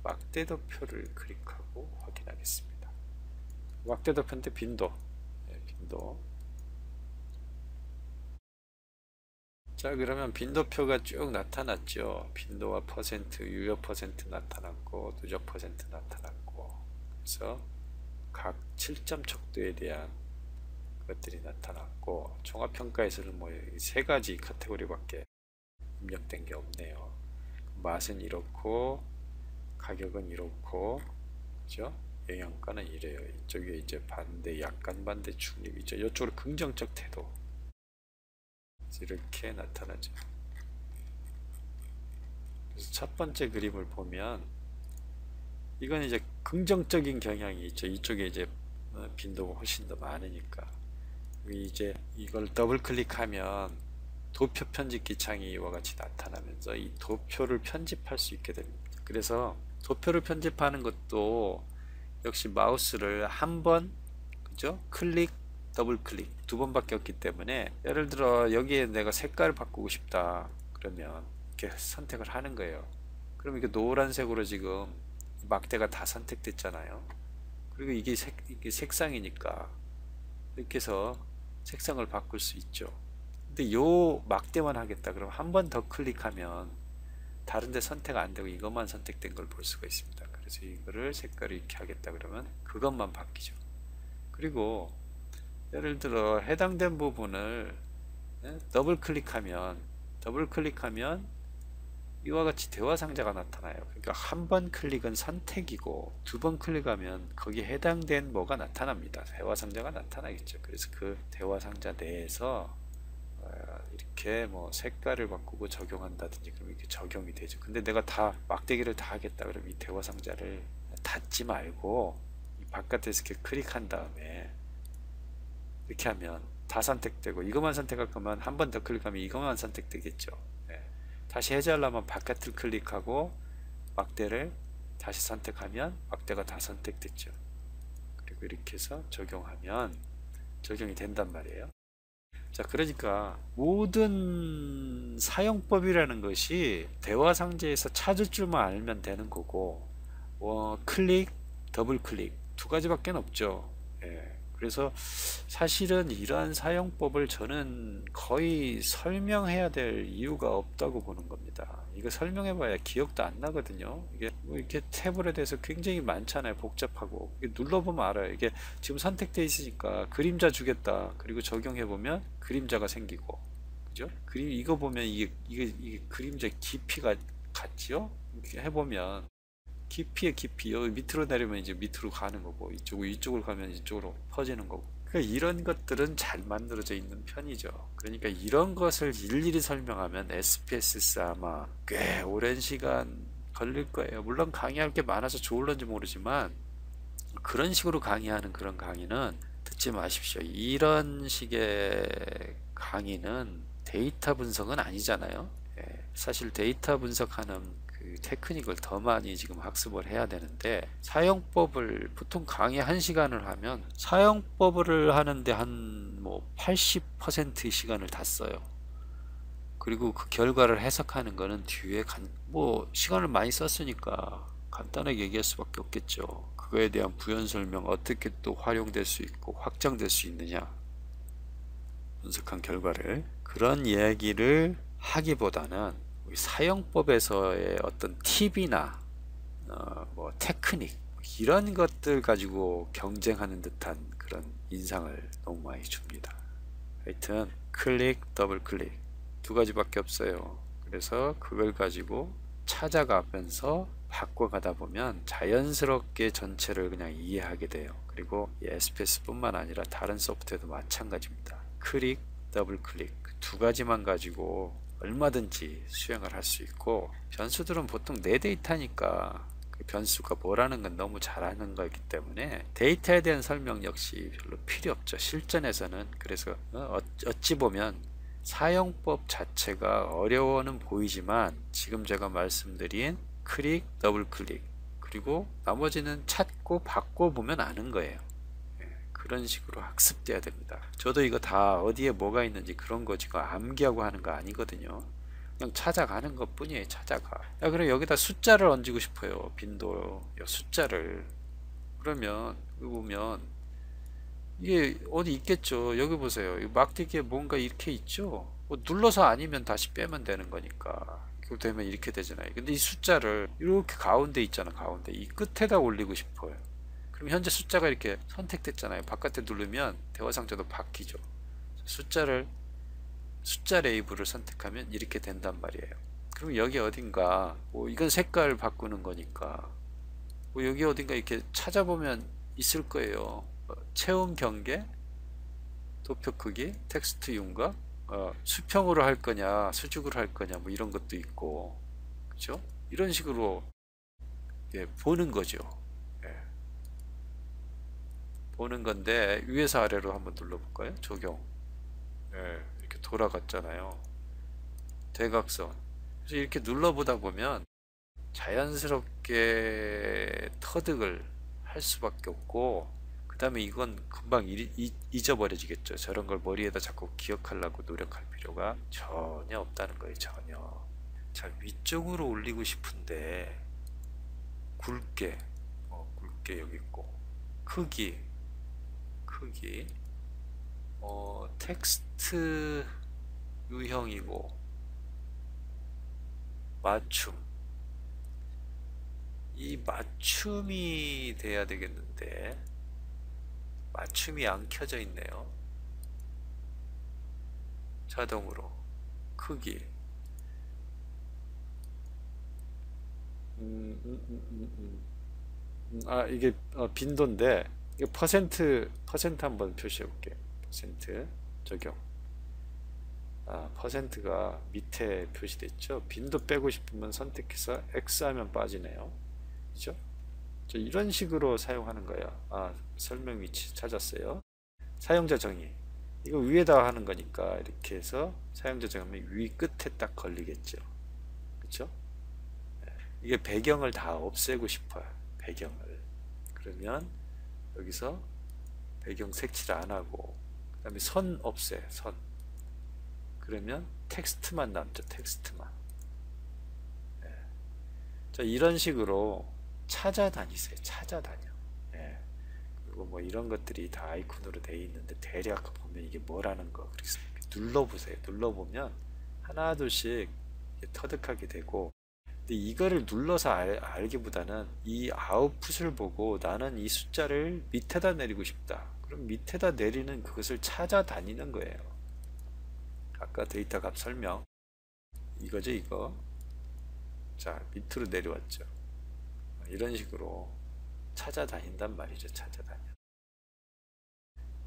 막대도표를 클릭하고 확인하겠습니다. 막대도표인데 빈도. 네, 빈도. 자, 그러면 빈도표가 쭉 나타났죠. 빈도와 퍼센트, 유효 퍼센트 나타났고, 누적 퍼센트 나타났고, 그래서 각 7점 척도에 대한 것들이 나타났고, 종합평가에서는 뭐 세 가지 카테고리밖에 입력된 게 없네요. 맛은 이렇고, 가격은 이렇고, 그죠? 영양가는 이래요. 이쪽에 이제 반대, 약간 반대, 중립이죠. 이쪽으로 긍정적 태도. 이렇게 나타나죠. 그래서 첫 번째 그림을 보면, 이건 이제 긍정적인 경향이 있죠. 이쪽에 이제 빈도가 훨씬 더 많으니까. 이제 이걸 더블 클릭하면 도표 편집기 창이 이와 같이 나타나면서 이 도표를 편집할 수 있게 됩니다. 그래서 도표를 편집하는 것도 역시 마우스를 한 번, 그죠? 클릭, 더블 클릭 두 번밖에 없기 때문에, 예를 들어 여기에 내가 색깔을 바꾸고 싶다 그러면 이렇게 선택을 하는 거예요. 그럼 이게 노란색으로 지금 막대가 다 선택됐잖아요. 그리고 이게 색상이니까 이렇게 해서 색상을 바꿀 수 있죠. 근데 요 막대만 하겠다 그럼 한 번 더 클릭하면 다른데 선택 안 되고 이것만 선택된 걸 볼 수가 있습니다. 그래서 이거를 색깔을 이렇게 하겠다 그러면 그것만 바뀌죠. 그리고 예를 들어 해당된 부분을 더블 클릭하면 이와 같이 대화 상자가 나타나요. 그러니까 한 번 클릭은 선택이고 두 번 클릭하면 거기에 해당된 뭐가 나타납니다. 대화 상자가 나타나겠죠. 그래서 그 대화 상자 내에서 이렇게 뭐 색깔을 바꾸고 적용한다든지 그럼 이렇게 적용이 되죠. 근데 내가 다 막대기를 다 하겠다 그러면 이 대화 상자를 닫지 말고 이 바깥에서 이렇게 클릭한 다음에 이렇게 하면 다 선택되고, 이것만 선택할 거면 한 번 더 클릭하면 이것만 선택되겠죠. 다시 해제하려면 바깥을 클릭하고 막대를 다시 선택하면 막대가 다 선택됐죠. 그리고 이렇게 해서 적용하면 적용이 된단 말이에요. 자, 그러니까 모든 사용법이라는 것이 대화 상자에서 찾을 줄만 알면 되는 거고, 클릭, 더블 클릭 두 가지밖에 없죠. 그래서 사실은 이러한 사용법을 저는 거의 설명해야 될 이유가 없다고 보는 겁니다. 이거 설명해봐야 기억도 안 나거든요. 이게 뭐 이렇게 태블에 대해서 굉장히 많잖아요. 복잡하고. 눌러보면 알아요. 이게 지금 선택되어 있으니까 그림자 주겠다. 그리고 적용해보면 그림자가 생기고, 그죠? 이거 보면 이게 그림자 깊이가 같지요? 이렇게 해보면 깊이의 깊이, 여기 밑으로 내리면 이제 밑으로 가는 거고, 이쪽으로 가면 이쪽으로 퍼지는 거고. 그러니까 이런 것들은 잘 만들어져 있는 편이죠. 그러니까 이런 것을 일일이 설명하면 SPSS 아마 꽤 오랜 시간 걸릴 거예요. 물론 강의할 게 많아서 좋을런지 모르지만 그런 식으로 강의하는 그런 강의는 듣지 마십시오. 이런 식의 강의는 데이터 분석은 아니잖아요. 사실 데이터 분석하는 테크닉을 더 많이 지금 학습을 해야 되는데, 사용법을 보통 강의 1시간을 하면 사용법을 하는데 한 뭐 80%의 시간을 다 써요. 그리고 그 결과를 해석하는 거는 뒤에 뭐 시간을 많이 썼으니까 간단하게 얘기할 수밖에 없겠죠. 그거에 대한 부연 설명, 어떻게 또 활용될 수 있고 확장될 수 있느냐, 분석한 결과를, 그런 이야기를 하기보다는 사용법에서의 어떤 팁이나 뭐 테크닉 이런 것들 가지고 경쟁하는 듯한 그런 인상을 너무 많이 줍니다. 하여튼 클릭, 더블 클릭 두 가지밖에 없어요. 그래서 그걸 가지고 찾아가면서 바꿔가다 보면 자연스럽게 전체를 그냥 이해하게 돼요. 그리고 SPS 뿐만 아니라 다른 소프트웨어도 마찬가지입니다. 클릭, 더블 클릭 두 가지만 가지고 얼마든지 수행을 할 수 있고, 변수들은 보통 내 데이터니까 그 변수가 뭐라는 건 너무 잘 아는 거기 때문에 데이터에 대한 설명 역시 별로 필요 없죠. 실전에서는. 그래서 어찌 보면 사용법 자체가 어려워는 보이지만 지금 제가 말씀드린 클릭, 더블 클릭 그리고 나머지는 찾고 바꿔보면 아는 거예요. 그런 식으로 학습돼야 됩니다. 저도 이거 다 어디에 뭐가 있는지 그런 거 지금 암기하고 하는 거 아니거든요. 그냥 찾아가는 것 뿐이에요. 찾아가. 그럼 여기다 숫자를 얹고 싶어요. 빈도 숫자를. 그러면 여기 보면 이게 어디 있겠죠. 여기 보세요. 이 막대기에 뭔가 이렇게 있죠. 뭐 눌러서 아니면 다시 빼면 되는 거니까. 그거 되면 이렇게 되잖아요. 근데 이 숫자를 이렇게 가운데 있잖아. 가운데 이 끝에다 올리고 싶어요. 그럼 현재 숫자가 이렇게 선택됐잖아요. 바깥에 누르면 대화 상자도 바뀌죠. 숫자 레이블을 선택하면 이렇게 된단 말이에요. 그럼 여기 어딘가 뭐 이건 색깔 바꾸는 거니까 뭐 여기 어딘가 이렇게 찾아보면 있을 거예요. 체온 경계, 도표 크기, 텍스트 윤곽, 수평으로 할 거냐 수직으로 할 거냐 뭐 이런 것도 있고, 그렇죠? 이런 식으로 보는 거죠. 예. 보는 건데 위에서 아래로 한번 눌러볼까요? 적용. 예, 이렇게 돌아갔잖아요. 대각선. 그래서 이렇게 눌러보다 보면 자연스럽게 터득을 할 수밖에 없고, 그 다음에 이건 금방 잊어버려지겠죠. 저런 걸 머리에다 자꾸 기억하려고 노력할 필요가 전혀 없다는 거예요. 전혀. 자, 위쪽으로 올리고 싶은데 굵게 굵게 여기 있고, 크기 텍스트 유형이고, 맞춤, 이 맞춤이 돼야 되겠는데 맞춤이 안 켜져 있네요. 자동으로 크기 이게 빈도인데, 이게 퍼센트 한번 표시해 볼게요. 퍼센트 적용. 퍼센트가 밑에 표시됐죠. 빈도 빼고 싶으면 선택해서 X 하면 빠지네요. 그죠? 이런 식으로 사용하는 거예요. 설명 위치 찾았어요. 사용자 정의. 이거 위에다 하는 거니까 이렇게 해서 사용자 정의면 위 끝에 딱 걸리겠죠. 그쵸? 이게 배경을 다 없애고 싶어요. 배경을. 그러면 여기서 배경 색칠 안 하고, 그 다음에 선 없애. 선. 그러면 텍스트만 남죠. 텍스트만. 자, 이런 식으로 찾아다니세요. 찾아다녀. 그리고 뭐 이런 것들이 다 아이콘으로 되어 있는데 대략 보면 이게 뭐라는 거. 그래서 눌러보세요. 눌러보면 하나둘씩 터득하게 되고, 근데 이거를 눌러서 알기보다는 이 아웃풋을 보고 나는 이 숫자를 밑에다 내리고 싶다. 그럼 밑에다 내리는 그것을 찾아다니는 거예요. 아까 데이터 값 설명 이거죠, 이거. 자, 밑으로 내려왔죠. 이런 식으로 찾아다닌단 말이죠. 찾아다녀.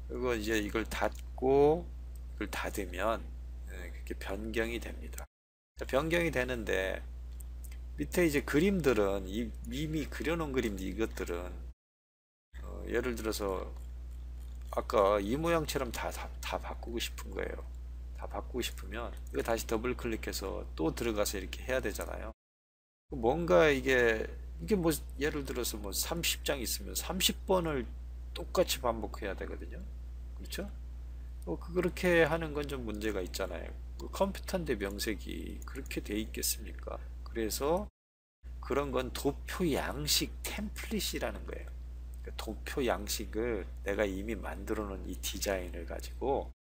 그리고 이제 이걸 닫고 이걸 닫으면 그렇게 변경이 됩니다. 자, 변경이 되는데 밑에 이제 그림들은 이미 그려놓은 그림들, 이것들은 예를 들어서 아까 이 모양처럼 다 바꾸고 싶은 거예요. 다 바꾸고 싶으면 이거 다시 더블 클릭해서 또 들어가서 이렇게 해야 되잖아요. 뭔가 이게 뭐 예를 들어서 뭐 30장 있으면 30번을 똑같이 반복해야 되거든요. 그렇죠? 그렇게 하는 건 좀 문제가 있잖아요. 컴퓨터인데 명색이 그렇게 돼 있겠습니까? 그래서 그런 건 도표 양식 템플릿이라는 거예요. 도표 양식을 내가 이미 만들어 놓은 이 디자인을 가지고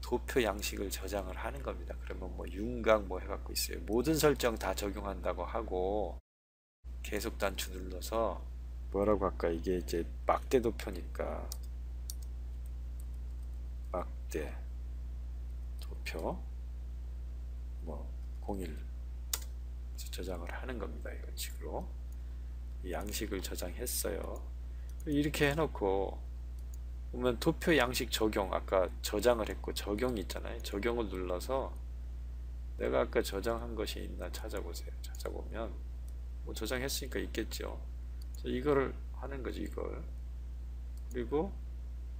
도표 양식을 저장을 하는 겁니다. 그러면 뭐 윤곽 뭐 해갖고 있어요. 모든 설정 다 적용한다고 하고 계속 단추 눌러서 뭐라고 할까, 이게 이제 막대 도표니까 막대 도표 뭐 01 저장을 하는 겁니다. 이런 식으로 양식을 저장했어요. 이렇게 해놓고 보면 도표 양식 적용, 아까 저장을 했고 적용이 있잖아요. 적용을 눌러서 내가 아까 저장한 것이 있나 찾아보세요. 찾아보면 뭐 저장했으니까 있겠죠. 이거를 하는 거지, 이걸. 그리고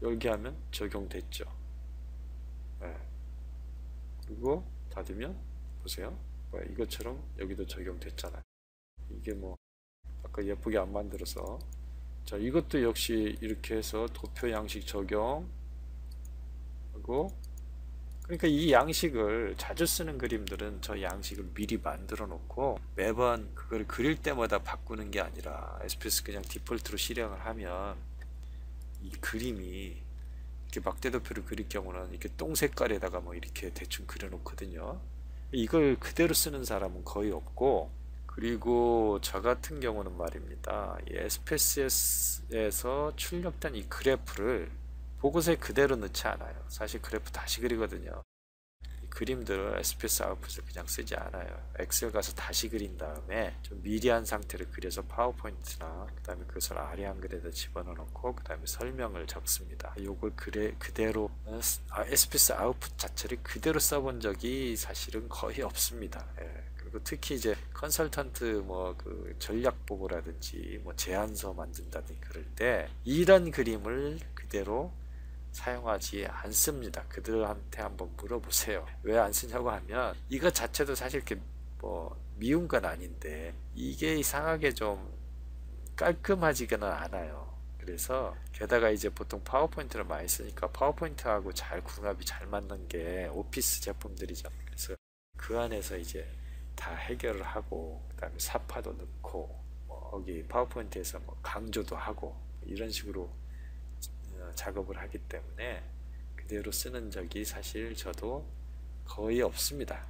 열기 하면 적용됐죠. 그리고 닫으면 보세요. 이것처럼 여기도 적용됐잖아요. 이게 뭐 아까 예쁘게 안 만들어서, 자, 이것도 역시 이렇게 해서 도표 양식 적용 하고, 그러니까 이 양식을 자주 쓰는 그림들은 저 양식을 미리 만들어 놓고 매번 그걸 그릴 때마다 바꾸는 게 아니라 SPS 그냥 디폴트로 실행을 하면 이 그림이 이렇게 막대도표를 그릴 경우는 이렇게 똥 색깔에다가 뭐 이렇게 대충 그려 놓거든요. 이걸 그대로 쓰는 사람은 거의 없고, 그리고 저 같은 경우는 말입니다. 이 SPSS에서 출력된 이 그래프를 보고서에 그대로 넣지 않아요. 사실 그래프 다시 그리거든요. 이 그림들을 SPS 아웃풋을 그냥 쓰지 않아요. 엑셀 가서 다시 그린 다음에 좀 미리한 상태를 그려서 파워포인트나 그 다음에 그것을 아래 한글에다 집어넣고 그 다음에 설명을 적습니다. 요걸 그대로 SPS 아웃풋 자체를 그대로 써본 적이 사실은 거의 없습니다. 예. 그리고 특히 이제 컨설턴트 뭐 그 전략 보고라든지 뭐 제안서 만든다든지 그럴 때 이런 그림을 그대로 사용하지 않습니다. 그들한테 한번 물어보세요. 왜 안 쓰냐고 하면 이것 자체도 사실 이렇게 뭐 미운 건 아닌데 이게 이상하게 좀 깔끔하지는 않아요. 그래서 게다가 이제 보통 파워포인트를 많이 쓰니까 파워포인트하고 잘 궁합이 잘 맞는 게 오피스 제품들이죠. 그래서 그 안에서 이제 다 해결을 하고 그 다음에 사파도 넣고 뭐 거기 파워포인트에서 뭐 강조도 하고 이런 식으로 작업을 하기 때문에 그대로 쓰는 적이 사실 저도 거의 없습니다.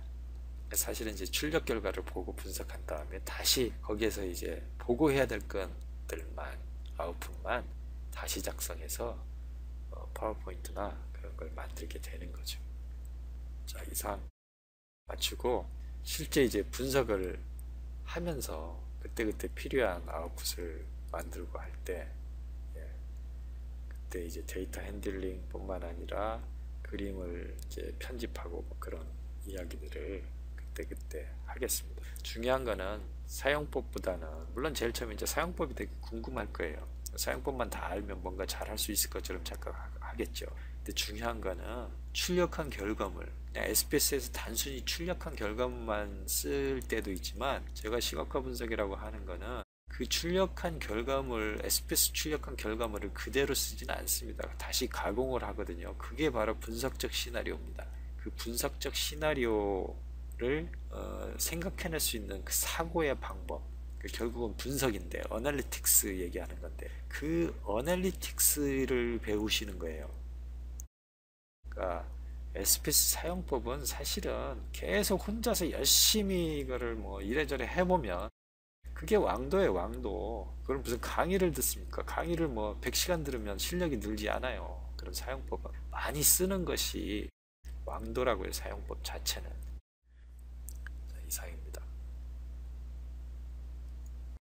사실은 이제 출력 결과를 보고 분석한 다음에 다시 거기에서 이제 보고해야 될 것들만 아웃풋만 다시 작성해서 파워포인트나 그런 걸 만들게 되는 거죠. 자, 이상 맞추고 실제 이제 분석을 하면서 그때그때 필요한 아웃풋을 만들고 할때 그때 이제 데이터 핸들링 뿐만 아니라 그림을 이제 편집하고 뭐 그런 이야기들을 그때 하겠습니다. 중요한 거는 사용법보다는 물론 제일 처음에 이제 사용법이 되게 궁금할 거예요. 사용법만 다 알면 뭔가 잘 할 수 있을 것처럼 착각하겠죠. 근데 중요한 거는 출력한 결과물, 그냥 SPS에서 단순히 출력한 결과물만 쓸 때도 있지만 제가 시각화 분석이라고 하는 거는 그 출력한 결과물, SPS 출력한 결과물을 그대로 쓰지는 않습니다. 다시 가공을 하거든요. 그게 바로 분석적 시나리오입니다. 그 분석적 시나리오를 생각해낼 수 있는 그 사고의 방법, 결국은 분석인데 어널리틱스 얘기하는 건데 그 어널리틱스를 배우시는 거예요. 그러니까 SPS 사용법은 사실은 계속 혼자서 열심히 이거를 뭐 이래저래 해보면 그게 왕도예요, 왕도. 그럼 무슨 강의를 듣습니까? 강의를 뭐 100시간 들으면 실력이 늘지 않아요. 그런 사용법은 많이 쓰는 것이 왕도라고요, 사용법 자체는. 자, 이상입니다.